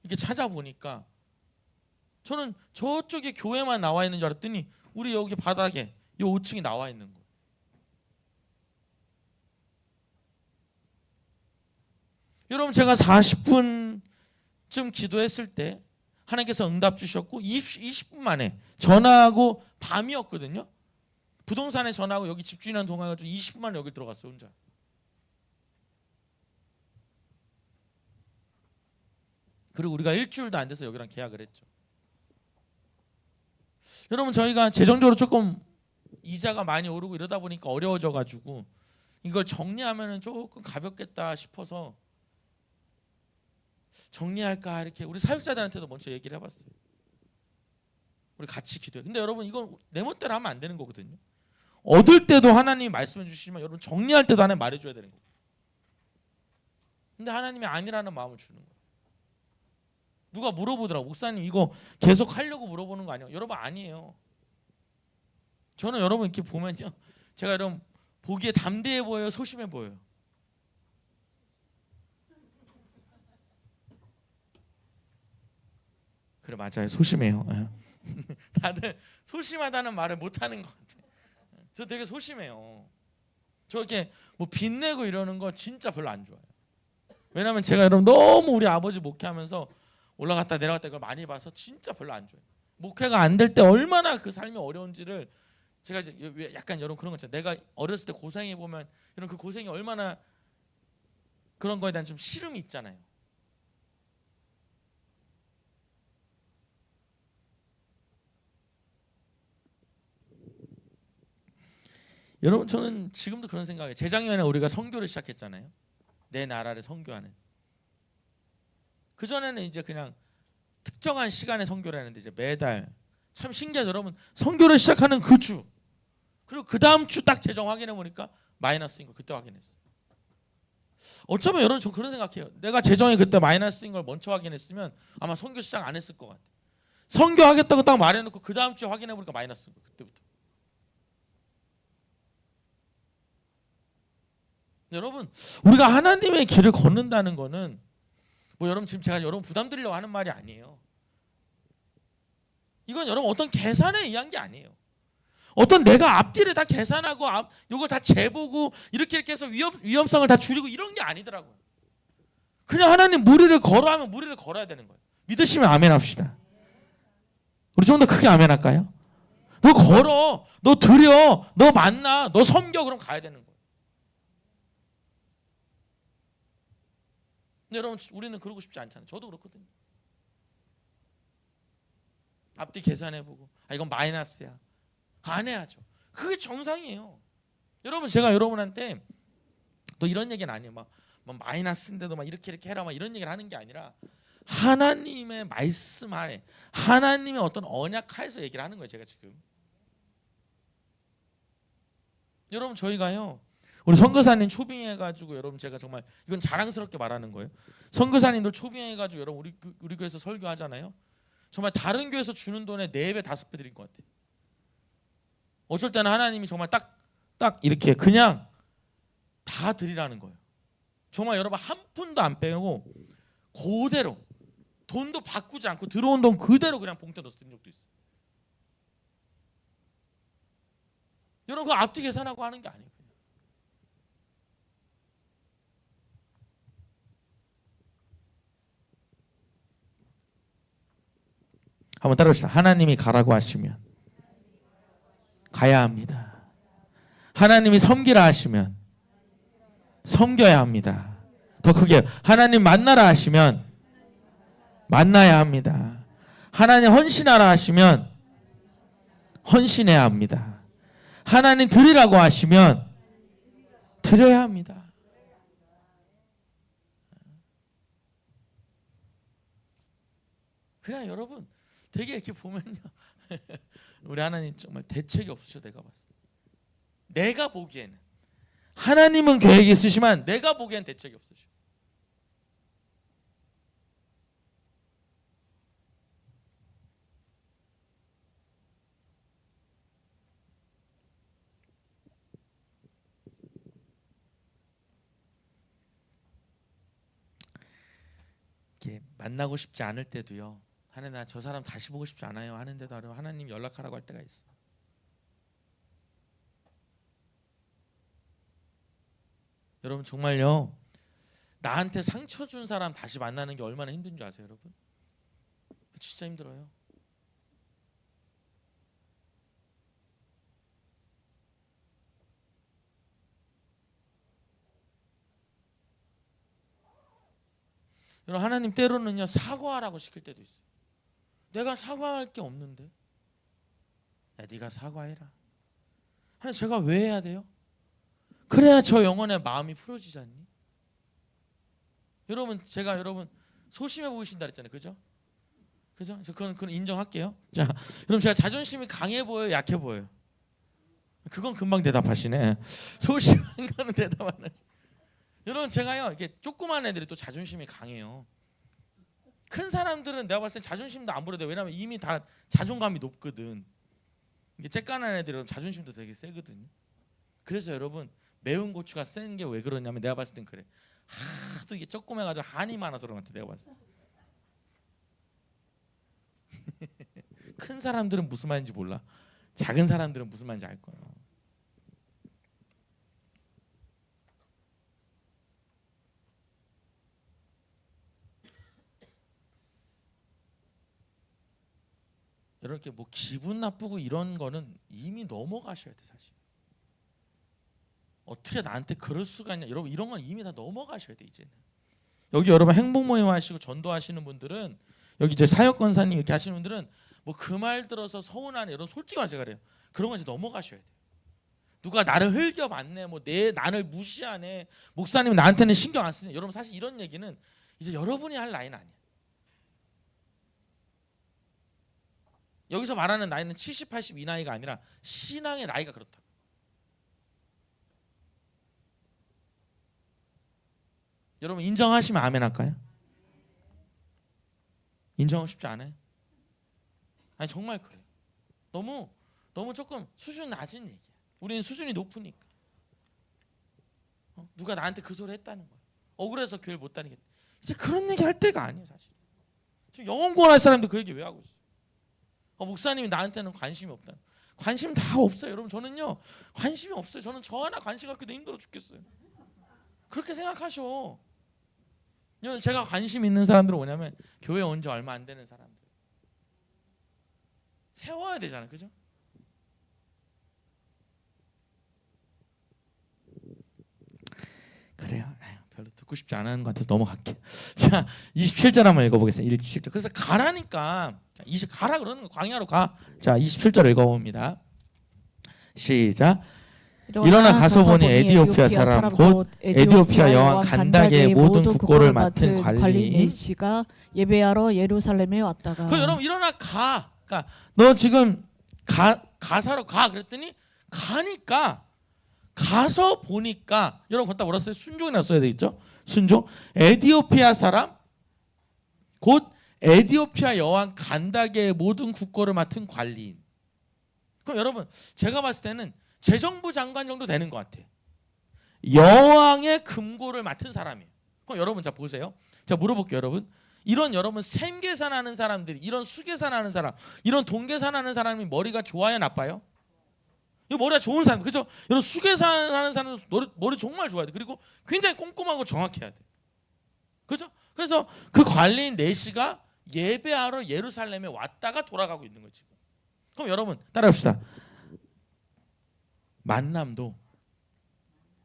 이렇게 찾아보니까 저는 저쪽에 교회만 나와 있는 줄 알았더니 우리 여기 바닥에 이 5층이 나와 있는 거예요. 여러분 제가 40분쯤 기도했을 때 하나님께서 응답 주셨고 20분 만에 전화하고 밤이었거든요. 부동산에 전화하고 여기 집주인한테 통화해가지고 20분 만에 여기 들어갔어요 혼자. 그리고 우리가 일주일도 안 돼서 여기랑 계약을 했죠. 여러분 저희가 재정적으로 조금 이자가 많이 오르고 이러다 보니까 어려워져가지고 이걸 정리하면 조금 가볍겠다 싶어서 정리할까 이렇게 우리 사역자들한테도 먼저 얘기를 해봤어요. 우리 같이 기도해. 근데 여러분 이건 내 멋대로 하면 안 되는 거거든요. 얻을 때도 하나님이 말씀해 주시지만 여러분 정리할 때도 하나님 말해줘야 되는 거예요. 근데 하나님이 아니라는 마음을 주는 거예요. 누가 물어보더라고. 목사님 이거 계속 하려고 물어보는 거 아니에요? 여러분 아니에요. 저는 여러분 이렇게 보면요, 제가 여러분 보기에 담대해 보여요, 소심해 보여요? 그래 맞아요, 소심해요. 다들 소심하다는 말을 못하는 것 같아요. 저 되게 소심해요. 저 이렇게 뭐 빚내고 이러는 거 진짜 별로 안 좋아해요. 왜냐면 제가 여러분 너무 우리 아버지 목회하면서 올라갔다 내려갔다 이걸 많이 봐서 진짜 별로 안 좋아해요. 목회가 안 될 때 얼마나 그 삶이 어려운지를 제가 이제 약간 여러분 그런 거 있잖아요. 내가 어렸을 때 고생해 보면 이런 그 고생이 얼마나 그런 거에 대한 좀 싫음이 있잖아요. 여러분 저는 지금도 그런 생각이에요. 재작년에 우리가 선교를 시작했잖아요. 내 나라를 선교하는. 그 전에는 이제 그냥 특정한 시간에 선교를 했는데 이제 매달 참 신기하죠. 여러분 선교를 시작하는 그 주 그리고 그 다음 주 딱 재정 확인해 보니까 마이너스인 걸 그때 확인했어요. 어쩌면 여러분 저 그런 생각해요. 내가 재정이 그때 마이너스인 걸 먼저 확인했으면 아마 선교 시작 안 했을 것 같아요. 선교하겠다고 딱 말해놓고 그 다음 주에 확인해 보니까 마이너스인 거예요. 그때부터. 여러분 우리가 하나님의 길을 걷는다는 거는 뭐 여러분 지금 제가 여러분 부담 드리려고 하는 말이 아니에요. 이건 여러분 어떤 계산에 의한 게 아니에요. 어떤 내가 앞뒤를 다 계산하고 이걸 다 재보고 이렇게 해서 위험성을 다 줄이고 이런 게 아니더라고요. 그냥 하나님 무리를 걸어 하면 무리를 걸어야 되는 거예요. 믿으시면 아멘 합시다. 우리 좀 더 크게 아멘 할까요? 너 걸어, 너 드려, 너 만나, 너 섬겨, 그럼 가야 되는 거예요. 근데 여러분 우리는 그러고 싶지 않잖아요. 저도 그렇거든요. 앞뒤 계산해보고 이건 마이너스야. 안 해야죠. 그게 정상이에요. 여러분 제가 여러분한테 또 이런 얘기는 아니에요. 막 마이너스인데도 막 이렇게 해라 막 이런 얘기를 하는 게 아니라 하나님의 말씀 안에 하나님의 어떤 언약 하에서 얘기를 하는 거예요. 제가 지금 여러분 저희가요 우리 선교사님 초빙해가지고 여러분 제가 정말 이건 자랑스럽게 말하는 거예요. 선교사님들 초빙해가지고 여러분 우리 교회에서 설교하잖아요. 정말 다른 교회에서 주는 돈의 4배 5배 드릴 것 같아요. 어쩔 때는 하나님이 정말 딱 이렇게 그냥 다 드리라는 거예요. 정말 여러분 한 푼도 안 빼고 그대로 돈도 바꾸지 않고 들어온 돈 그대로 그냥 봉투에 넣어서 드린 적도 있어요. 여러분 그거 앞뒤 계산하고 하는 게 아니에요. 한번 따라합시다. 하나님이 가라고 하시면 가야 합니다. 하나님이 섬기라 하시면 섬겨야 합니다. 더 크게 하나님 만나라 하시면 만나야 합니다. 하나님 헌신하라 하시면 헌신해야 합니다. 하나님 드리라고 하시면 드려야 합니다. 그냥 여러분 되게 이렇게 보면요 우리 하나님 정말 대책이 없으셔. 내가 봤을 때. 내가 보기에는 하나님은 계획이 있으시지만 내가 보기엔 대책이 없으셔. 이렇게 만나고 싶지 않을 때도요. 하나님 나 저 사람 다시 보고 싶지 않아요 하는데도 하나님 연락하라고 할 때가 있어. 여러분 정말요. 나한테 상처 준 사람 다시 만나는 게 얼마나 힘든 줄 아세요, 여러분? 진짜 힘들어요. 여러분 하나님 때로는요 사과하라고 시킬 때도 있어요. 내가 사과할 게 없는데, 야 네가 사과해라. 하나님 제가 왜 해야 돼요? 그래야 저 영혼의 마음이 풀어지지 않니? 여러분 제가 여러분 소심해 보이신다 그랬잖아요, 그죠? 그죠? 그건 인정할게요. 자, 여러분 제가 자존심이 강해 보여요, 약해 보여요? 그건 금방 대답하시네. 소심한 거는 대답 안 하죠. 여러분 제가요 이렇게 조그만 애들이 또 자존심이 강해요. 큰 사람들은 내가 봤을 때 자존심도 안 부려도, 왜냐면 이미 다 자존감이 높거든. 이게 쬐깐한 애들은 자존심도 되게 세거든요. 그래서 여러분 매운 고추가 센 게 왜 그러냐면 내가 봤을 땐 그래. 하도 이게 조그매가지고 한이 많아서 그런 것 같아. 내가 봤을 때. 큰 사람들은 무슨 말인지 몰라. 작은 사람들은 무슨 말인지 알 거예요. 이렇게 뭐 기분 나쁘고 이런 거는 이미 넘어가셔야 돼 사실. 어떻게 나한테 그럴 수가 있냐. 여러분 이런 건 이미 다 넘어가셔야 돼 이제는. 여기 여러분 행복 모임 하시고 전도하시는 분들은, 여기 이제 사역 권사님 이렇게 하시는 분들은 뭐 그 말 들어서 서운하네 이런 솔직히 말해서 그래요. 그런 건 이제 넘어가셔야 돼. 누가 나를 흘겨봤네, 뭐 내 나를 무시하네, 목사님 나한테는 신경 안 쓰네. 여러분 사실 이런 얘기는 이제 여러분이 할 나이는 아니야. 여기서 말하는 나이는 70, 80 이 나이가 아니라 신앙의 나이가 그렇다. 여러분 인정하시면 아멘 할까요? 인정하고 싶지 않아요? 아니 정말 그래요. 너무 조금 수준 낮은 얘기야. 우리는 수준이 높으니까. 누가 나한테 그 소리 했다는 거야. 억울해서 교회를 못 다니겠다. 이제 그런 얘기 할 때가 아니에요 사실. 지금 영혼 구원할 사람도 그 얘기 왜 하고 있어? 목사님이 나한테는 관심이 없다. 관심 다 없어요. 여러분 저는요 관심이 없어요. 저는 저 하나 관심 갖기도 힘들어 죽겠어요. 그렇게 생각하셔. 제가 관심 있는 사람들은 뭐냐면 교회 온 지 얼마 안 되는 사람들. 세워야 되잖아요, 그죠? 그래요. 별로 듣고 싶지 않은 것 같아서 넘어갈게요. 자, 27절 한번 읽어보겠습니다. 27절. 그래서 가라니까, 자, 가라 그러는 거, 광야로 가. 자, 27절 읽어봅니다. 시작. 일어나 가서 보니 에디오피아 사람 곧 에디오피아 여왕 간다게의 모든 국고를 맡은 관리인 네시가 예배하러 예루살렘에 왔다가. 그 여러분 일어나 가. 그러니까 너 지금 가사로 가 그랬더니 가니까, 가서 보니까 여러분 걷다 뭐랬어요? 순종이나 써야 되겠죠? 순종. 에디오피아 사람 곧 에디오피아 여왕 간다게의 모든 국고를 맡은 관리인. 그럼 여러분 제가 봤을 때는 재정부 장관 정도 되는 것 같아. 여왕의 금고를 맡은 사람이에요. 그럼 여러분 자 보세요. 자 물어볼게요 여러분. 이런 여러분 셈계산하는 사람들이, 이런 수계산하는 사람, 이런 동계산하는 사람이 머리가 좋아요 나빠요? 이 머리가 좋은 사람, 그죠? 여러분 수계산하는 사람은 머리 정말 좋아야 돼. 그리고 굉장히 꼼꼼하고 정확해야 돼. 그죠? 그래서 그 관리인 네시가 예배하러 예루살렘에 왔다가 돌아가고 있는 거지. 그럼 여러분 따라합시다. 만남도,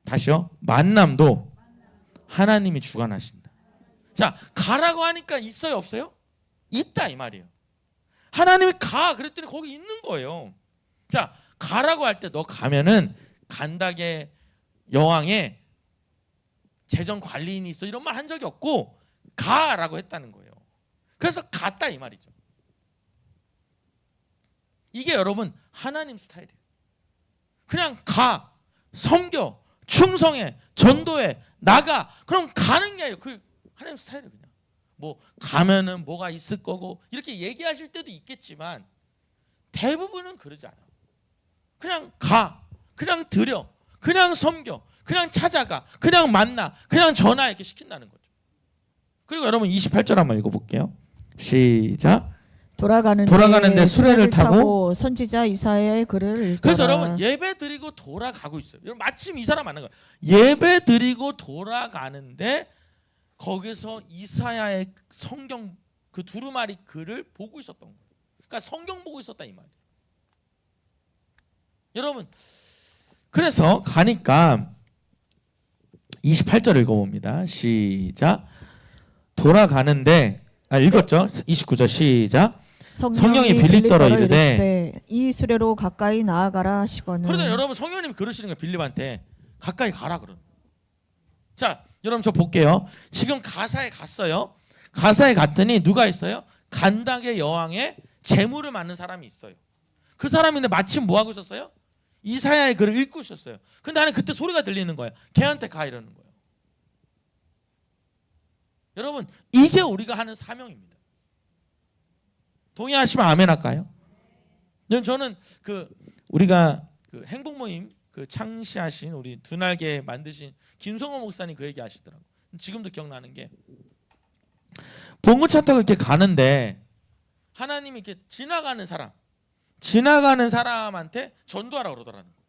다시요. 만남도 하나님이 주관하신다. 자, 가라고 하니까 있어요, 없어요? 있다 이 말이에요. 하나님이 가 그랬더니 거기 있는 거예요. 자, 가라고 할 때 너 가면은 간다게 여왕의 재정 관리인이 있어 이런 말 한 적이 없고 가라고 했다는 거예요. 그래서 갔다 이 말이죠. 이게 여러분 하나님 스타일이에요. 그냥 가, 섬겨, 충성해, 전도해, 나가. 그럼 가는 게 아니에요. 그 하나님 스타일이에요. 그냥 뭐 가면은 뭐가 있을 거고 이렇게 얘기하실 때도 있겠지만 대부분은 그러지 않아요. 그냥 가, 그냥 드려, 그냥 섬겨, 그냥 찾아가, 그냥 만나, 그냥 전화 이렇게 시킨다는 거죠. 그리고 여러분 28절 한번 읽어볼게요. 시작. 돌아가는데 수레를 타고 선지자 이사야의 글을 읽더라. 그래서 여러분 예배 드리고 돌아가고 있어요. 여러분 마침 이 사람 만난 거예요. 예배 드리고 돌아가는데 거기서 이사야의 성경 그 두루마리 글을 보고 있었던 거예요. 그러니까 성경 보고 있었다 이 말이에요. 여러분 그래서 가니까 28절 읽어봅니다. 시작. 돌아가는데 읽었죠? 29절 시작. 성령이 빌립더러 이르되 이 수레로 가까이 나아가라 하시거늘. 그런데 여러분 성령님이 그러시는 거예요. 빌립한테 가까이 가라 그런. 자 여러분 저 볼게요. 지금 가사에 갔어요. 가사에 갔더니 누가 있어요? 간닥의 여왕의 재물을 맡는 사람이 있어요. 그 사람인데 마침 뭐 하고 있었어요? 이사야의 글을 읽고 있었어요. 근데 나는 그때 소리가 들리는 거예요. 걔한테 가 이러는 거예요. 여러분 이게 우리가 하는 사명입니다. 동의하시면 아멘 할까요? 저는 그 우리가 그 행복 모임 그 창시하신 우리 두 날개 만드신 김성호 목사님 그 얘기 하시더라고요. 지금도 기억나는 게 봉고차 타고 이렇게 가는데 하나님이 이렇게 지나가는 사람한테 전도하라고 그러더라는 거예요.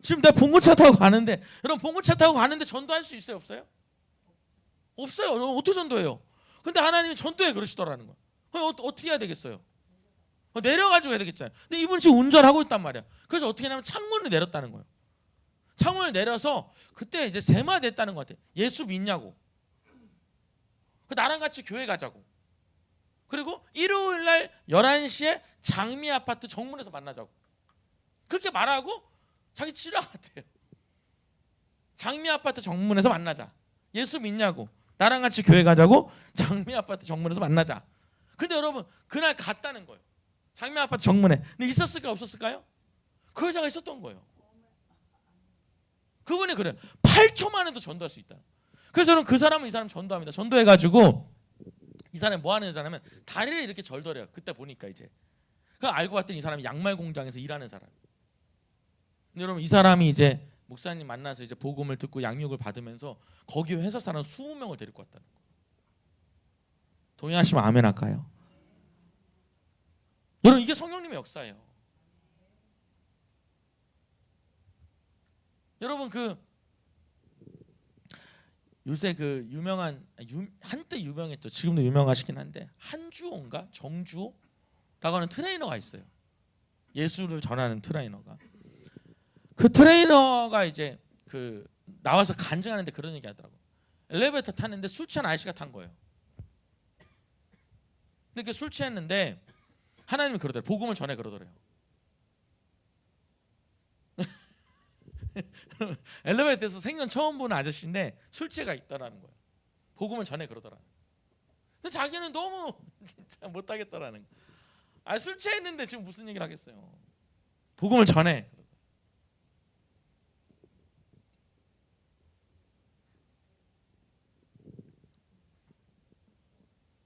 지금 내가 봉고차 타고 가는데 여러분 봉고차 타고 가는데 전도할 수 있어요? 없어요? 없어요. 어떻게 전도해요? 근데 하나님이 전도해 그러시더라는 거예요. 어떻게 해야 되겠어요? 내려가지고 해야 되겠잖아요. 근데 이분 지금 운전하고 있단 말이야. 그래서 어떻게 하냐면 창문을 내렸다는 거예요. 창문을 내려서 그때 이제 세마 됐다는 것 같아요. 예수 믿냐고. 나랑 같이 교회 가자고. 그리고 일요일 날 11시에 장미 아파트 정문에서 만나자고. 그렇게 말하고 자기 지나갔대요. 장미 아파트 정문에서 만나자. 예수 믿냐고. 나랑 같이 교회 가자고. 장미 아파트 정문에서 만나자. 근데 여러분 그날 갔다는 거예요. 장미 아파트 정문에. 근데 있었을까요? 없었을까요? 그 여자가 있었던 거예요. 그분이 그래요. 8초 만에도 전도할 수 있다. 그래서 저는 그 사람은 이 사람 전도합니다. 전도해가지고 이 사람이 뭐 하는 여자냐면 다리를 이렇게 절더래요. 그때 보니까 이제 그 알고 봤더니 이 사람이 양말 공장에서 일하는 사람. 근데 여러분 이 사람이 이제 목사님 만나서 이제 복음을 듣고 양육을 받으면서 거기 회사 사람 20명을 데리고 왔다는 거예요. 동의하시면 아멘 할까요? 여러분 이게 성령님의 역사예요. 여러분 그 요새 그 유명한 한때 유명했죠. 지금도 유명하시긴 한데 한주호인가 정주호라고 하는 트레이너가 있어요. 예수를 전하는 트레이너가. 그 트레이너가 이제 그 나와서 간증하는데 그런 얘기 하더라고. 엘리베이터 타는데 술 취한 아저씨가 탄 거예요. 근데 그 술 취했는데 하나님이 그러더래요. 복음을 전해 그러더래요. 엘리베이터에서 생전 처음 보는 아저씨인데 술 취해가 있더라는 거예요. 복음을 전해 그러더라. 근데 자기는 너무 진짜 못하겠더라는 거예요. 술 취했는데 지금 무슨 얘기를 하겠어요. 복음을 전해.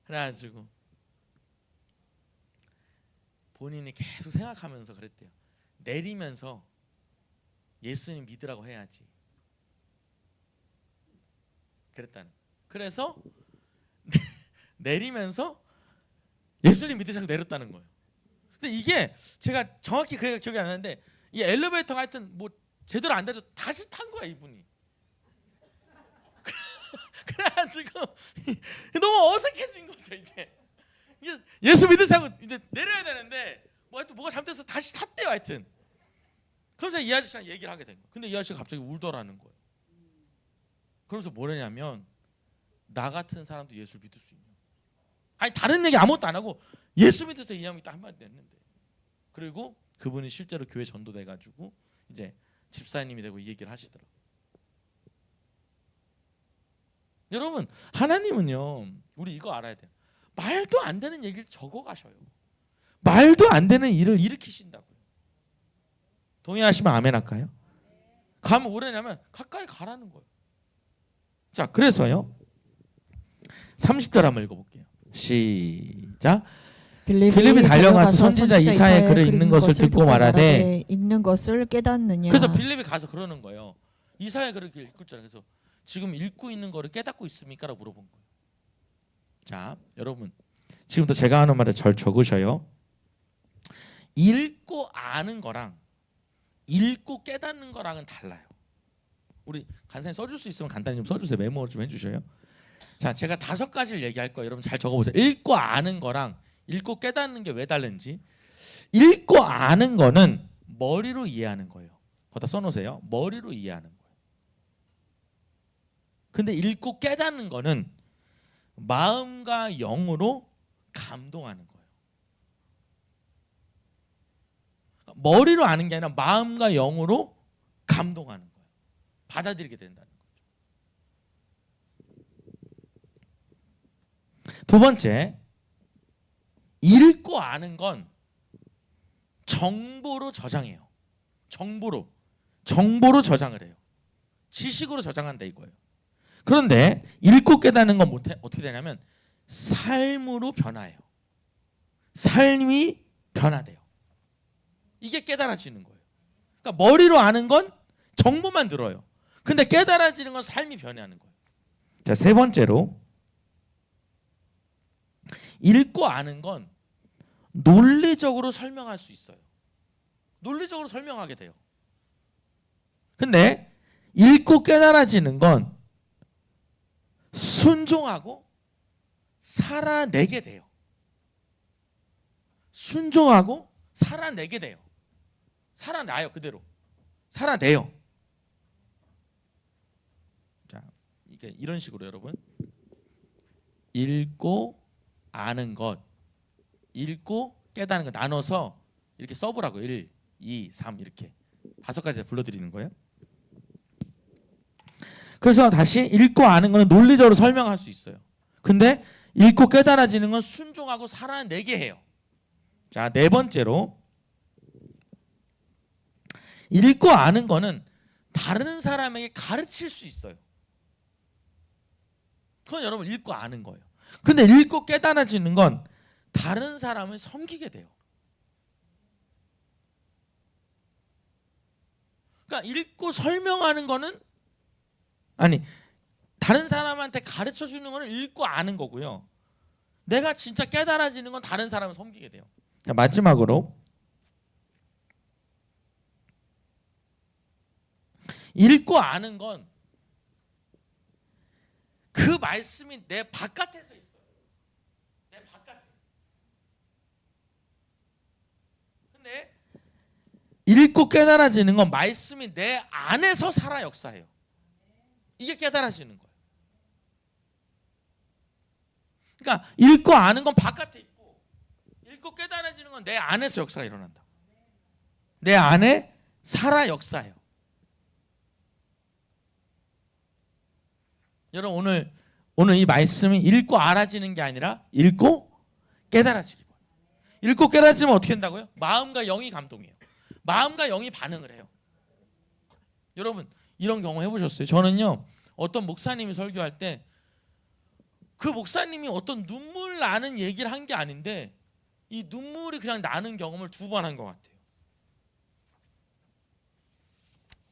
그래가지고 본인이 계속 생각하면서 그랬대요. 내리면서 예수님 믿으라고 해야지. 그랬다는. 그래서 내리면서 예수님 믿으시고 내렸다는 거예요. 근데 이게 제가 정확히 그 기억이 안 나는데 이 엘리베이터가 하여튼 뭐 제대로 안 돼서 다시 탄 거야 이분이. 그래가지고 너무 어색해진 거죠 이제. 예수 믿으시고 이제 내려야 되는데 뭐 하여튼 뭐가 잘못돼서 다시 탔대요 하여튼. 그러면서 이 아저씨랑 얘기를 하게 된 거예요. 근데 이 아저씨가 갑자기 울더라는 거예요. 그러면서 뭐라냐면 나 같은 사람도 예수를 믿을 수 있냐. 아니 다른 얘기 아무것도 안 하고 예수 믿으세요 이 형이 딱 한마디 했는데. 그리고 그분이 실제로 교회 전도돼가지고 이제 집사님이 되고 이 얘기를 하시더라고요. 여러분 하나님은요 우리 이거 알아야 돼요. 말도 안 되는 얘기를 적어 가셔요. 말도 안 되는 일을 일으키신다고요. 동의하시면 아멘 할까요? 가면 오래냐면 가까이 가라는 거예요. 자, 그래서요. 30절 한번 읽어볼게요. 시작. 빌립이 달려가서 선지자 이사야의 글을 읽는 것을 듣고 말하되 읽는 것을 깨닫느냐. 그래서 빌립이 가서 그러는 거예요. 이사야 글을 읽고 있잖아요. 그래서 지금 읽고 있는 거를 깨닫고 있습니까? 라고 물어본 거예요. 자, 여러분 지금부터 제가 하는 말을 잘 적으셔요. 읽고 아는 거랑 읽고 깨닫는 거랑은 달라요. 우리 간단히 써줄 수 있으면 간단히 좀 써주세요. 메모 좀 해주셔요. 자, 제가 5가지를 얘기할 거예요. 여러분 잘 적어보세요. 읽고 아는 거랑 읽고 깨닫는 게 왜 다른지. 읽고 아는 거는 머리로 이해하는 거예요. 거기다 써놓으세요. 머리로 이해하는 거예요. 근데 읽고 깨닫는 거는 마음과 영으로 감동하는 거예요. 머리로 아는 게 아니라 마음과 영으로 감동하는 거예요. 받아들이게 된다는 거죠. 두 번째, 읽고 아는 건 정보로 저장해요. 정보로 저장을 해요. 지식으로 저장한다 이거예요. 그런데 읽고 깨닫는 건 어떻게 되냐면 삶으로 변화해요. 삶이 변화돼요. 이게 깨달아지는 거예요. 그러니까 머리로 아는 건 정보만 들어요. 근데 깨달아지는 건 삶이 변화하는 거예요. 자, 세 번째로 읽고 아는 건 논리적으로 설명할 수 있어요. 논리적으로 설명하게 돼요. 근데 읽고 깨달아지는 건 순종하고 살아내게 돼요. 순종하고 살아내게 돼요. 살아나요. 그대로 살아내요. 자, 이게 이런 식으로 여러분 읽고 아는 것, 읽고 깨닫는 것 나눠서 이렇게 써보라고요. 1, 2, 3 이렇게 5가지 불러드리는 거예요. 그래서 다시 읽고 아는 거는 논리적으로 설명할 수 있어요. 근데 읽고 깨달아지는 건 순종하고 살아내게 해요. 자, 네 번째로 읽고 아는 거는 다른 사람에게 가르칠 수 있어요. 그건 여러분 읽고 아는 거예요. 근데 읽고 깨달아지는 건 다른 사람을 섬기게 돼요. 그러니까 읽고 설명하는 거는 다른 사람한테 가르쳐 주는 거는 읽고 아는 거고요. 내가 진짜 깨달아지는 건 다른 사람을 섬기게 돼요. 자, 마지막으로 읽고 아는 건 그 말씀이 내 바깥에서 있어요. 내 바깥에. 근데 읽고 깨달아지는 건 말씀이 내 안에서 살아 역사해요. 이게 깨달아지는 거예요. 그러니까 읽고 아는 건 바깥에 있고 읽고 깨달아지는 건 내 안에서 역사가 일어난다. 내 안에 살아 역사해요. 여러분 오늘 이 말씀이 읽고 알아지는 게 아니라 읽고 깨달아지기. 읽고 깨달아지면 어떻게 된다고요? 마음과 영이 감동해요. 마음과 영이 반응을 해요. 여러분 이런 경험 해보셨어요? 저는요 어떤 목사님이 설교할 때 그 목사님이 어떤 눈물 나는 얘기를 한 게 아닌데 이 눈물이 그냥 나는 경험을 2번 한 것 같아요.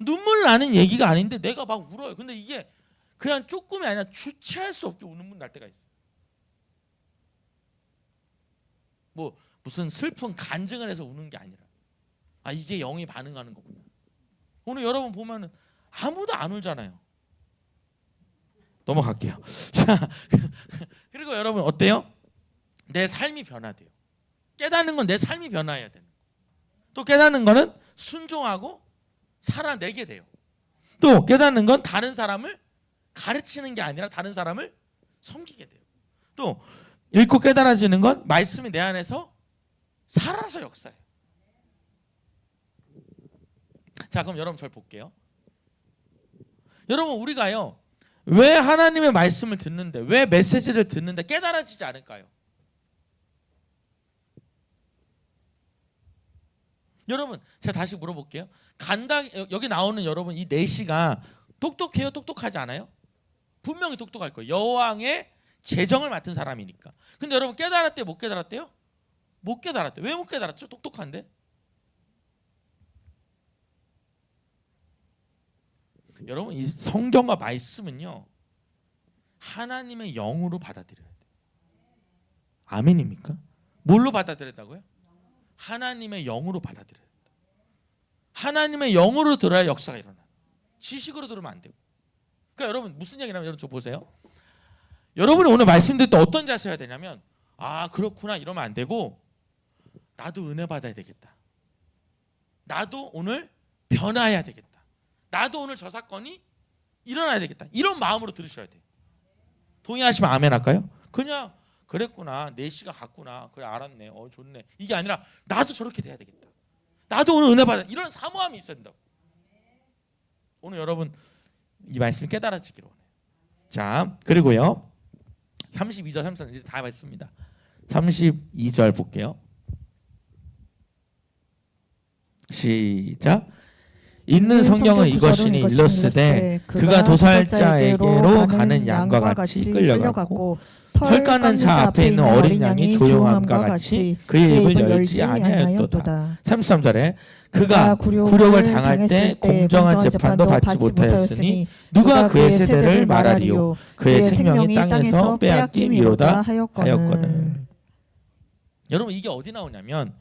눈물 나는 얘기가 아닌데 내가 막 울어요. 근데 이게 그냥 조금이 아니라 주체할 수 없게 우는 분 날 때가 있어요. 뭐 무슨 슬픈 간증을 해서 우는 게 아니라 이게 영이 반응하는 거구나. 오늘 여러분 보면은 아무도 안 울잖아요. 넘어갈게요. 자, 그리고 여러분 어때요? 내 삶이 변화돼요. 깨닫는 건 내 삶이 변화해야 되는 거예요. 또 깨닫는 거는 순종하고 살아내게 돼요. 또 깨닫는 건 다른 사람을 가르치는 게 아니라 다른 사람을 섬기게 돼요. 또 읽고 깨달아지는 건 말씀이 내 안에서 살아서 역사해요. 자, 그럼 여러분 저를 볼게요. 여러분 우리가요 왜 하나님의 말씀을 듣는데 왜 메시지를 듣는데 깨달아지지 않을까요? 여러분 제가 다시 물어볼게요. 여기 나오는 여러분 이 내시가 똑똑해요? 똑똑하지 않아요? 분명히 똑똑할 거예요. 여왕의 재정을 맡은 사람이니까. 근데 여러분 깨달았대요? 못 깨달았대요? 못 깨달았대요. 왜 못 깨달았죠? 똑똑한데. 여러분 이 성경과 말씀은요 하나님의 영으로 받아들여야 돼요. 아멘입니까? 뭘로 받아들였다고요? 하나님의 영으로 받아들여야 된다. 하나님의 영으로 들어야 역사가 일어나. 지식으로 들으면 안 되고. 그러니까 여러분 무슨 얘기냐면 여러분 저 보세요. 여러분이 오늘 말씀 듣을 때 어떤 자세 해야 되냐면 아 그렇구나 이러면 안 되고 나도 은혜 받아야 되겠다. 나도 오늘 변화해야 되겠다. 나도 오늘 저 사건이 일어나야 되겠다. 이런 마음으로 들으셔야 돼요. 동의하시면 아멘 할까요? 그냥 그랬구나. 내시가 갔구나. 그래 알았네. 좋네. 이게 아니라 나도 저렇게 돼야 되겠다. 나도 오늘 은혜 받아. 이런 사모함이 있어야 된다고. 오늘 여러분 이 말씀을 깨달아지기로 원해요. 자 그리고요 32절 33절 이제 다 봤습니다. 32절 볼게요. 시작. 있는 성경은 이것이니 일렀으되 그가 도살자에게로 가는 양과 같이 끌려갔고 털 까는 자 앞에 있는 어린 양이 조용함과 같이 그의 입을 열지 아니하였도다. 33절에 그가 굴욕을 당할 때 공정한 재판도 받지 못하였으니 누가 그의 세대를 말하리요. 그의 생명이 땅에서 빼앗김이로다 하였거늘. 여러분 이게 어디 나오냐면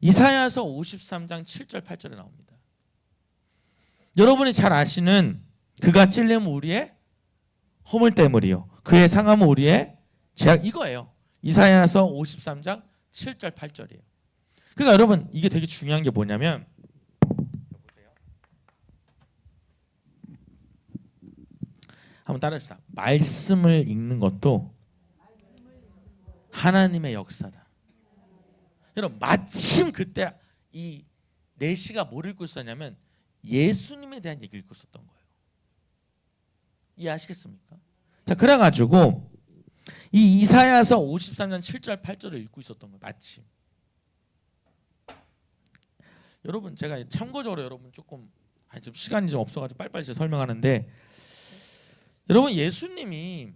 이사야서 53장 7절 8절에 나옵니다. 여러분이 잘 아시는 그가 찔림은 우리의 허물때물이요 그의 상함은 우리의 죄악 이거예요. 이사야서 53장 7절 8절이에요. 그러니까 여러분 이게 되게 중요한 게 뭐냐면 한번 따라합시다. 말씀을 읽는 것도 하나님의 역사다. 여러분 마침 그때 이 내시가 뭘 읽고 있었냐면 예수님에 대한 얘기를 읽고 있었던 거예요. 이해하시겠습니까? 자 그래가지고 이 이사야서 53장 7절 8절을 읽고 있었던 거예요. 마침. 여러분 제가 참고적으로 여러분 조금 좀 시간이 좀 없어가지고 빨리빨리 설명하는데 여러분 예수님이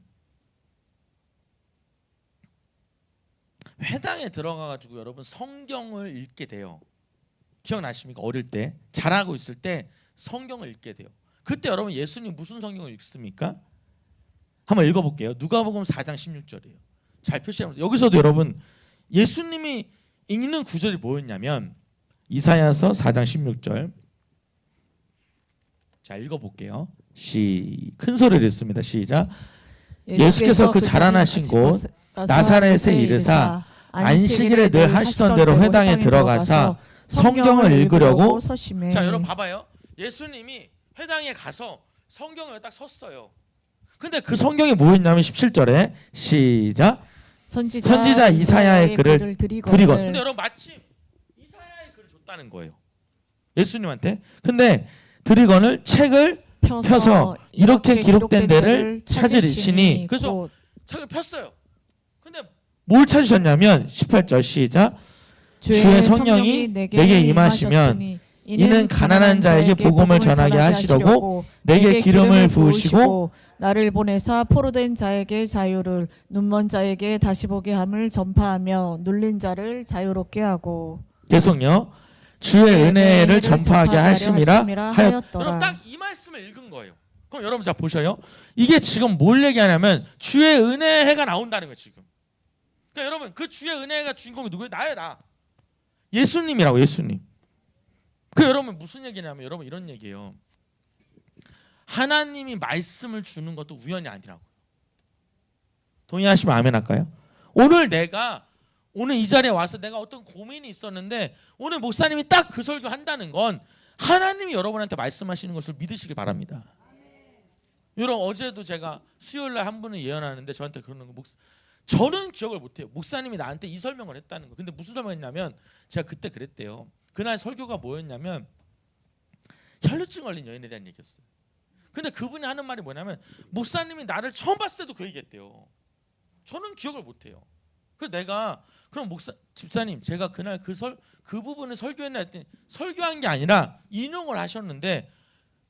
회당에 들어가가지고 여러분 성경을 읽게 돼요. 기억나십니까? 어릴 때 자라고 있을 때 성경을 읽게 돼요. 그때 여러분 예수님 무슨 성경을 읽습니까? 한번 읽어볼게요. 누가복음 4장 16절이에요. 잘 표시하면서 여기서도 여러분 예수님이 읽는 구절이 뭐였냐면 이사야서 4장 16절 자 읽어볼게요. 큰 소리를 읽습니다. 시작. 예수께서 그 자라나신 곳 나사렛에 이르사 안식일에 늘 하시던 대로 회당에 들어가사 성경을 읽으려고 서심해. 자 여러분 봐봐요. 예수님이 회당에 가서 성경을 딱 섰어요. 근데 그 성경이 뭐였냐면 17절에 시작. 선지자 이사야의 글을 드리건. 근데 여러분 마침 이사야의 글을 줬다는 거예요. 예수님한테. 근데 드리건을 책을 펴서 이렇게 기록된 데를 찾으시니 그래서 책을 폈어요. 근데 뭘 찾으셨냐면 18절 시작. 주의 성령이 내게 임하시면 이는 가난한 자에게 복음을 전하게 하시려고 내게 기름을 부으시고 나를 보내사 포로된 자에게 자유를 눈먼 자에게 다시 보게 함을 전파하며 눌린 자를 자유롭게 하고 계속요. 주의 은혜를 전파하게 하심이라 하였더라. 여러분 딱 이 말씀을 읽은 거예요. 그럼 여러분 자 보셔요. 이게 지금 뭘 얘기하냐면 주의 은혜가 나온다는 거예요 지금. 그러니까 여러분 그 주의 은혜가 주인공이 누구예요? 나예요 나. 예수님이라고 예수님. 그 여러분 무슨 얘기냐면 여러분 이런 얘기예요. 하나님이 말씀을 주는 것도 우연이 아니라고요. 동의하시면 아멘 할까요? 오늘 이 자리에 와서 내가 어떤 고민이 있었는데 오늘 목사님이 딱 그 설교 한다는 건 하나님이 여러분한테 말씀하시는 것을 믿으시길 바랍니다. 여러분 어제도 제가 수요일날 한 분을 예언하는데 저한테 그러는 거 저는 기억을 못해요. 목사님이 나한테 이 설명을 했다는 거. 근데 무슨 설명했냐면 제가 그때 그랬대요. 그날 설교가 뭐였냐면 혈루증 걸린 여인에 대한 얘기였어요. 근데 그분이 하는 말이 뭐냐면 목사님이 나를 처음 봤을 때도 그 얘기했대요. 저는 기억을 못해요. 그 내가 그럼 집사님 제가 그날 그 부분을 설교했나 했더니 설교한 게 아니라 인용을 하셨는데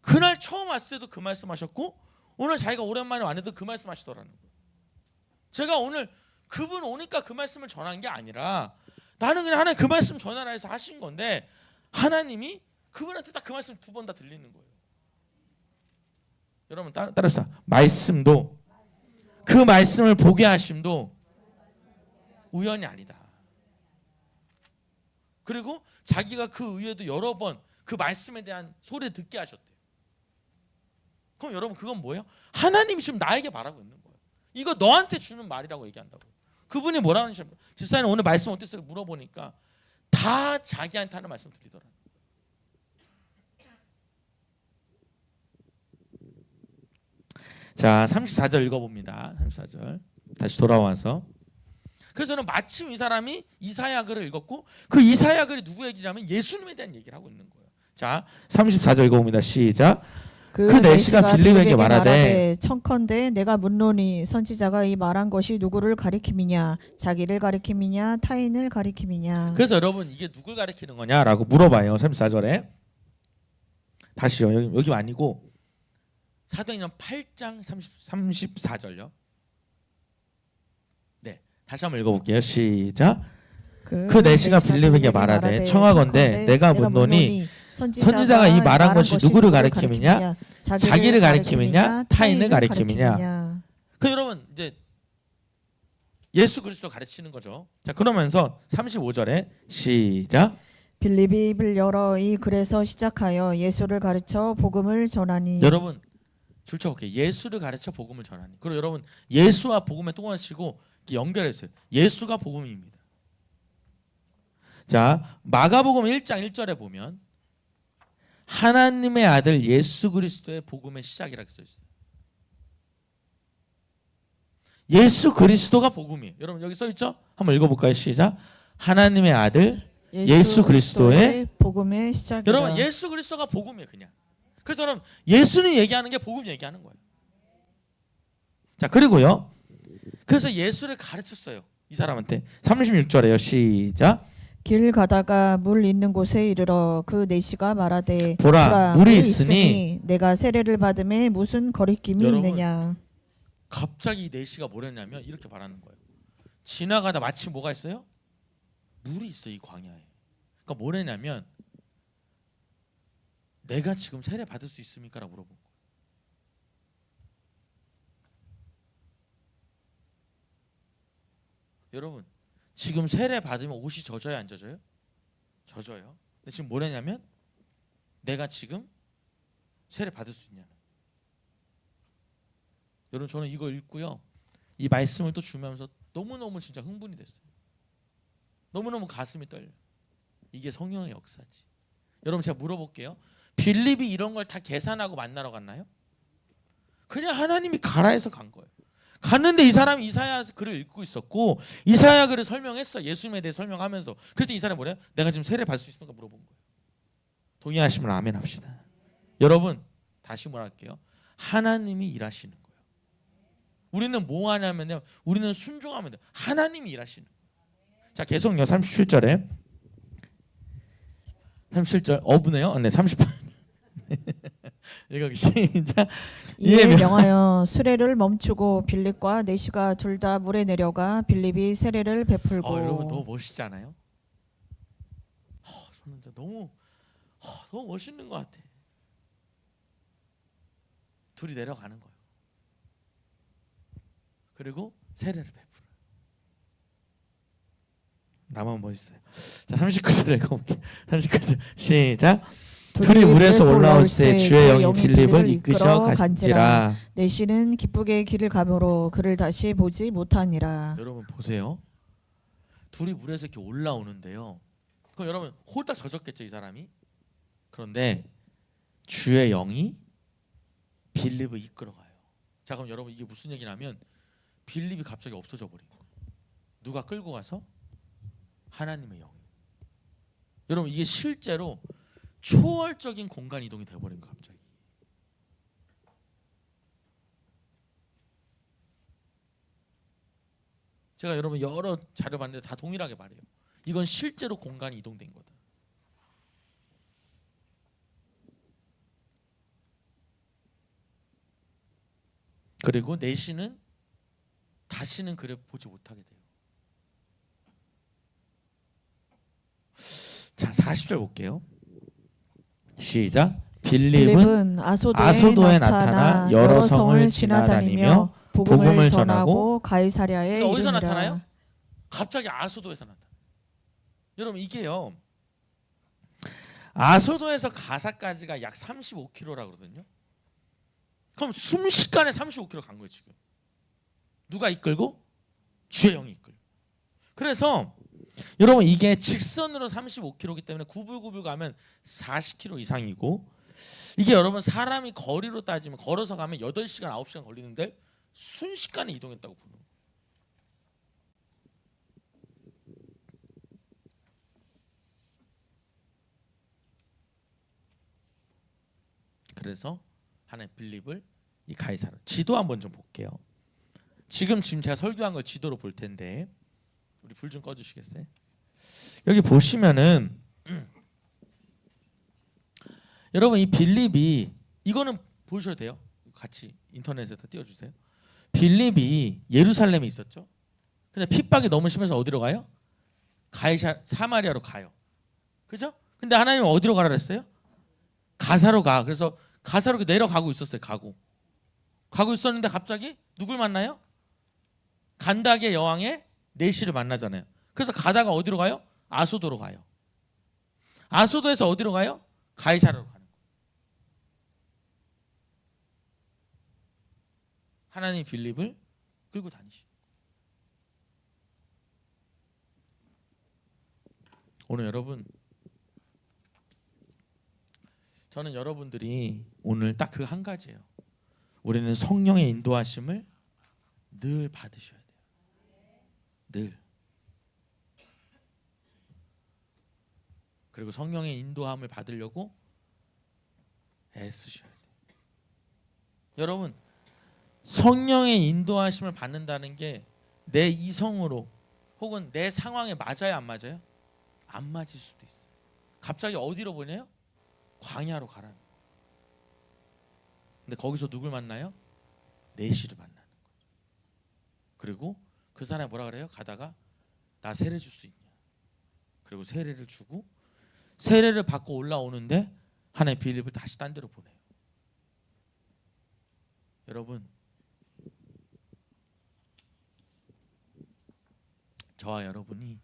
그날 처음 왔을 때도 그 말씀하셨고 오늘 자기가 오랜만에 왔는데도 그 말씀하시더라는 거예요. 제가 오늘 그분 오니까 그 말씀을 전한 게 아니라 나는 그냥 하나님 그 말씀 전하라 해서 하신 건데 하나님이 그분한테 딱 그 말씀 두 번 다 들리는 거예요. 여러분 따라합시다. 말씀도 그 말씀을 보게 하심도 우연이 아니다. 그리고 자기가 그 위에도 여러 번 그 말씀에 대한 소리를 듣게 하셨대요. 그럼 여러분 그건 뭐예요? 하나님이 지금 나에게 말하고 있는 거예요. 이거 너한테 주는 말이라고 얘기한다고요. 그분이 뭐라는 지 집사님 오늘 말씀 어땠어요? 물어보니까 다 자기한테 하는 말씀 들리더라고요. 자 34절 읽어봅니다. 34절 다시 돌아와서 그래서 저는 마침 이 사람이 이사야글을 읽었고 그 이사야글이 누구 얘기냐면 예수님에 대한 얘기를 하고 있는 거예요. 자 34절 읽어봅니다. 시작. 그 내시가 빌립에게 말하되 청컨대 내가 묻노니 선지자가 이 말한 것이 누구를 가리킴이냐 자기를 가리킴이냐 타인을 가리킴이냐. 그래서 여러분 이게 누굴 가리키는 거냐라고 물어봐요. 34절에 다시요. 여기 아니고 사도행전 8장 34절요. 네, 다시 한번 읽어볼게요. 시작. 그 내시가 빌립에게 말하되 청하건대 내가 묻노니 선지자가 이 말한 것이 누구를 가리킴이냐 자기를 가리킴이냐 타인을 가리킴이냐. 그 여러분 이제 예수 그리스도 가르치는 거죠. 자 그러면서 35절에 시작. 빌립이 입을 열어 이 글에서 시작하여 예수를 가르쳐 복음을 전하니. 여러분 줄 쳐볼게요. 예수를 가르쳐 복음을 전하니. 그리고 여러분 예수와 복음의 동안치고 연결했어요. 예수가 복음입니다. 자 마가복음 1장 1절에 보면 하나님의 아들 예수 그리스도의 복음의 시작이라고 써 있어요. 예수 그리스도가 복음이에요. 여러분 여기 써 있죠? 한번 읽어볼까요? 시작. 하나님의 아들 예수 그리스도의 복음의 시작이다. 여러분 예수 그리스도가 복음이에요. 그냥. 그래서 여러분 예수님 얘기하는 게 복음 얘기하는 거예요. 자 그리고요. 그래서 예수를 가르쳤어요. 이 사람한테 36절에요. 시작. 길 가다가 물 있는 곳에 이르러 그 내시가 말하되 보라 물이 있으니 내가 세례를 받음에 무슨 거리낌이 있느냐. 갑자기 이 내시가 뭐랬냐면 이렇게 말하는 거예요. 지나가다 마침 뭐가 있어요? 물이 있어 이 광야에. 그러니까 뭐랬냐면 내가 지금 세례 받을 수 있습니까? 라고 물어본 거예요. 여러분 지금 세례 받으면 옷이 젖어요 안 젖어요? 젖어요. 근데 지금 뭐랬냐면 내가 지금 세례 받을 수 있냐면. 여러분 저는 이거 읽고요. 이 말씀을 또 주면서 너무너무 진짜 흥분이 됐어요. 너무너무 가슴이 떨려요. 이게 성령의 역사지. 여러분 제가 물어볼게요. 빌립이 이런 걸 다 계산하고 만나러 갔나요? 그냥 하나님이 가라 해서 간 거예요. 갔는데 이 사람이 이사야 글을 읽고 있었고 이사야 글을 설명했어. 예수님에 대해 설명하면서. 그랬더니 이 사람이 뭐래요? 내가 지금 세례 받을 수 있습니까? 물어본 거예요. 동의하시면 아멘 합시다. 여러분 다시 말할게요. 하나님이 일하시는 거예요. 우리는 뭐 하냐면요. 우리는 순종하면 돼요. 하나님이 일하시는 거예요. 자 계속요. 37절에 37절 어부네요. 네 38. 이거 시작. 이에 명하여 수레를 멈추고 빌립과 내시가 둘 다 물에 내려가 빌립이 세례를 베풀고. 여러분 너무 멋있지 않아요? 저는 진짜 너무 멋있는 것 같아. 둘이 내려가는 거예요. 그리고 세례를 베풀어요. 나만 멋있어요. 자 39절 읽어볼게요. 39절 시작. 둘이 물에서 올라올 때 주의 영이 빌립을 이끄셔 가신지라. 내시는 기쁘게 길을 가므로 그를 다시 보지 못하니라. 여러분 보세요. 둘이 물에서 이렇게 올라오는데요. 그럼 여러분 홀딱 젖었겠죠 이 사람이. 그런데 주의 영이 빌립을 이끌어가요. 자 그럼 여러분 이게 무슨 얘기냐면 빌립이 갑자기 없어져 버린 거예요. 누가 끌고 가서? 하나님의 영이. 여러분 이게 실제로 초월적인 공간 이동이 돼버린 거 갑자기. 제가 여러분 여러 자료 봤는데 다 동일하게 말해요. 이건 실제로 공간이 이동된 거다. 그리고 내시는 다시는 그를 보지 못하게 돼요. 자, 40절 볼게요. 시작. 빌립은 아소도에 나타나 여러 성을 지나다니며 복음을 전하고 가이사랴에 어디서 이르니라. 나타나요? 갑자기 아소도에서 나타나요. 여러분 이게요. 아소도에서 가사까지가 약 35km라 그러거든요. 그럼 순식간에 35km 간 거예요 지금. 누가 이끌고? 주의 영이 이끌고. 그래서 여러분 이게 직선으로 35km이기 때문에 구불구불 가면 40km 이상이고, 이게 여러분 사람이 거리로 따지면 걸어서 가면 8시간 9시간 걸리는데 순식간에 이동했다고 보는 거예요. 그래서 하나님 빌립을 이 가이사랴, 지도 한번 좀 볼게요. 지금 제가 설교한 걸 지도로 볼 텐데 우리 불 좀 꺼주시겠어요? 여기 보시면은 여러분 이 빌립이, 이거는 보셔도 돼요. 같이 인터넷에다 띄워주세요. 빌립이 예루살렘에 있었죠. 근데 핍박이 너무 심해서 어디로 가요? 사마리아로 가요. 그죠? 근데 하나님은 어디로 가라 그랬어요? 가사로 가. 그래서 가사로 내려가고 있었어요. 가고 있었는데 갑자기 누굴 만나요? 간다게 여왕의 내시를 만나잖아요. 그래서 가다가 어디로 가요? 아소도로 가요. 아소도에서 어디로 가요? 가이사랴로 가는 거예요. 하나님 빌립을 끌고 다니시. 오늘 여러분, 저는 여러분들이 오늘 딱 그 한 가지예요. 우리는 성령의 인도하심을 늘 받으셔야 돼요. 늘. 그리고 성령의 인도함을 받으려고 애쓰셔야 돼요. 여러분, 성령의 인도하심을 받는다는 게 내 이성으로 혹은 내 상황에 맞아요, 안 맞아요? 안 맞을 수도 있어요. 갑자기 어디로 보내요? 광야로 가라는 거예요. 근데 거기서 누굴 만나요? 내시를 만나는 거예요. 그리고 그 사람이 뭐라 그래요? 가다가 나 세례 줄 수 있냐? 그리고 세례를 주고, 세례를 받고 올라오는데 하나의 빌립을 다시 딴 데로 보내요. 여러분, 저와 여러분이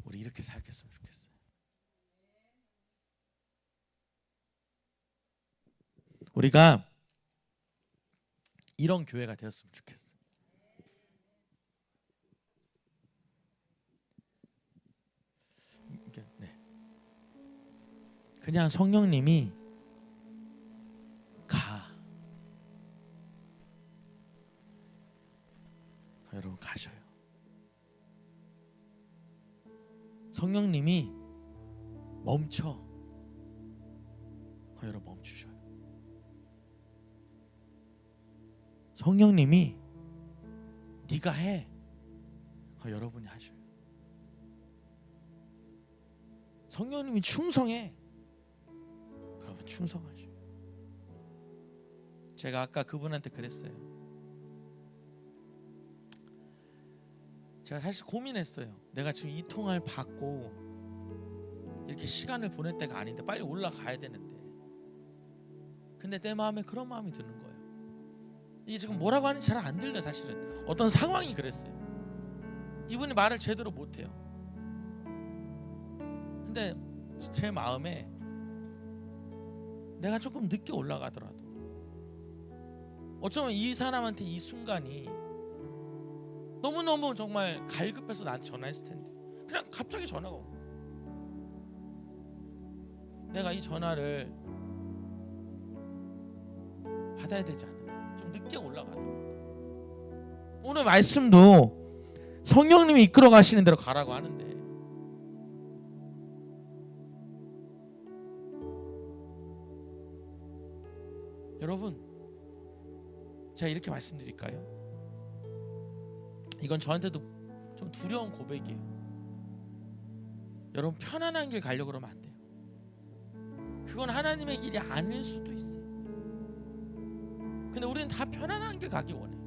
우리 이렇게 살겠으면 좋겠어요. 우리가 이런 교회가 되었으면 좋겠어요. 네. 그냥 성령님이 가. 여러분 가셔요. 성령님이 멈춰. 여러분 멈추셔요. 성령님이 네가 해. 여러분이 하셔요. 성령님이 충성해. 그러면 충성하셔요. 제가 아까 그분한테 그랬어요. 제가 사실 고민했어요. 내가 지금 이 통화를 받고 이렇게 시간을 보낼 때가 아닌데 빨리 올라가야 되는데, 근데 내 마음에 그런 마음이 드는 거예요. 이게 지금 뭐라고 하는지 잘 안 들려. 사실은 어떤 상황이 그랬어요. 이분이 말을 제대로 못해요. 근데 제 마음에 내가 조금 늦게 올라가더라도 어쩌면 이 사람한테 이 순간이 너무너무 정말 갈급해서 나한테 전화했을 텐데 그냥 갑자기 전화가 오고, 내가 이 전화를 받아야 되지 않아요? 좀 늦게 올라가더라도. 오늘 말씀도 성령님이 이끌어 가시는 대로 가라고 하는데 여러분, 제가 이렇게 말씀드릴까요? 이건 저한테도 좀 두려운 고백이에요. 여러분 편안한 길 가려고 그러면 안 돼요. 그건 하나님의 길이 아닐 수도 있어요. 근데 우리는 다 편안한 길 가기 원해요.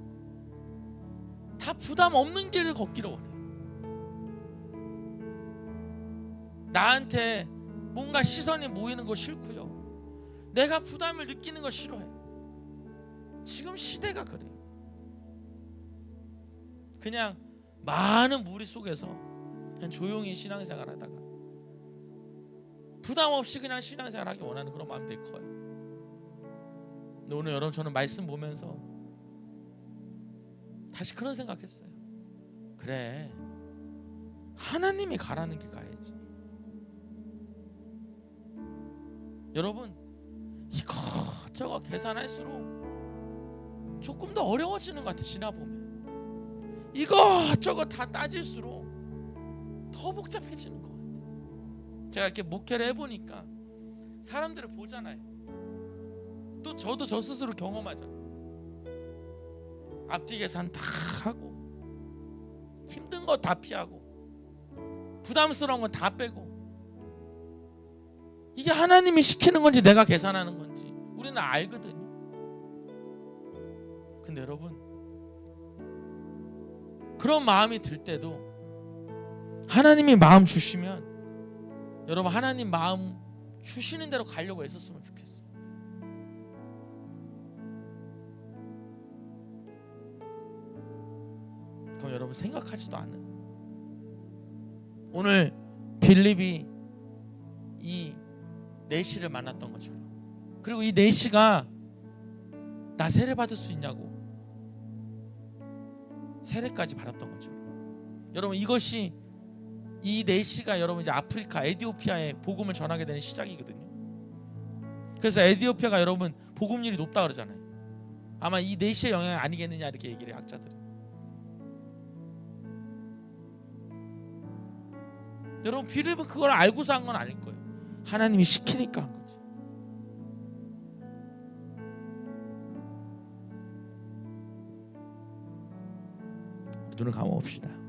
다 부담 없는 길을 걷기를 원해요. 나한테 뭔가 시선이 모이는 거 싫고요. 내가 부담을 느끼는 거 싫어해요. 지금 시대가 그래요. 그냥 많은 무리 속에서 그냥 조용히 신앙생활 하다가 부담 없이 그냥 신앙생활 하기 원하는 그런 마음들이 커요. 근데 오늘 여러분 저는 말씀 보면서 다시 그런 생각했어요. 그래, 하나님이 가라는 길 가야지. 여러분 이것저것 계산할수록 조금 더 어려워지는 것 같아. 지나보면 이것저것 다 따질수록 더 복잡해지는 것 같아. 제가 이렇게 목회를 해보니까 사람들을 보잖아요. 또 저도 저 스스로 경험하잖아요. 앞뒤 계산 다 하고 힘든 거 다 피하고 부담스러운 건 다 빼고, 이게 하나님이 시키는 건지 내가 계산하는 건지 우리는 알거든요. 근데 여러분 그런 마음이 들 때도 하나님이 마음 주시면 여러분 하나님 마음 주시는 대로 가려고 애썼으면 좋겠어요. 그럼 여러분 생각하지도 않은 오늘 빌립이 이 내시를 만났던 것처럼, 그리고 이 내시가 나 세례 받을 수 있냐고 세례까지 받았던 것처럼, 여러분 이것이 이 내시가 여러분 이제 아프리카 에티오피아에 복음을 전하게 되는 시작이거든요. 그래서 에티오피아가 여러분 복음률이 높다 그러잖아요. 아마 이 내시의 영향이 아니겠느냐 이렇게 얘기를 해요, 학자들이. 여러분 빌립은 그걸 알고서 한 건 아닐 거예요. 하나님이 시키니까 한 거지. 우리 눈을 감아봅시다.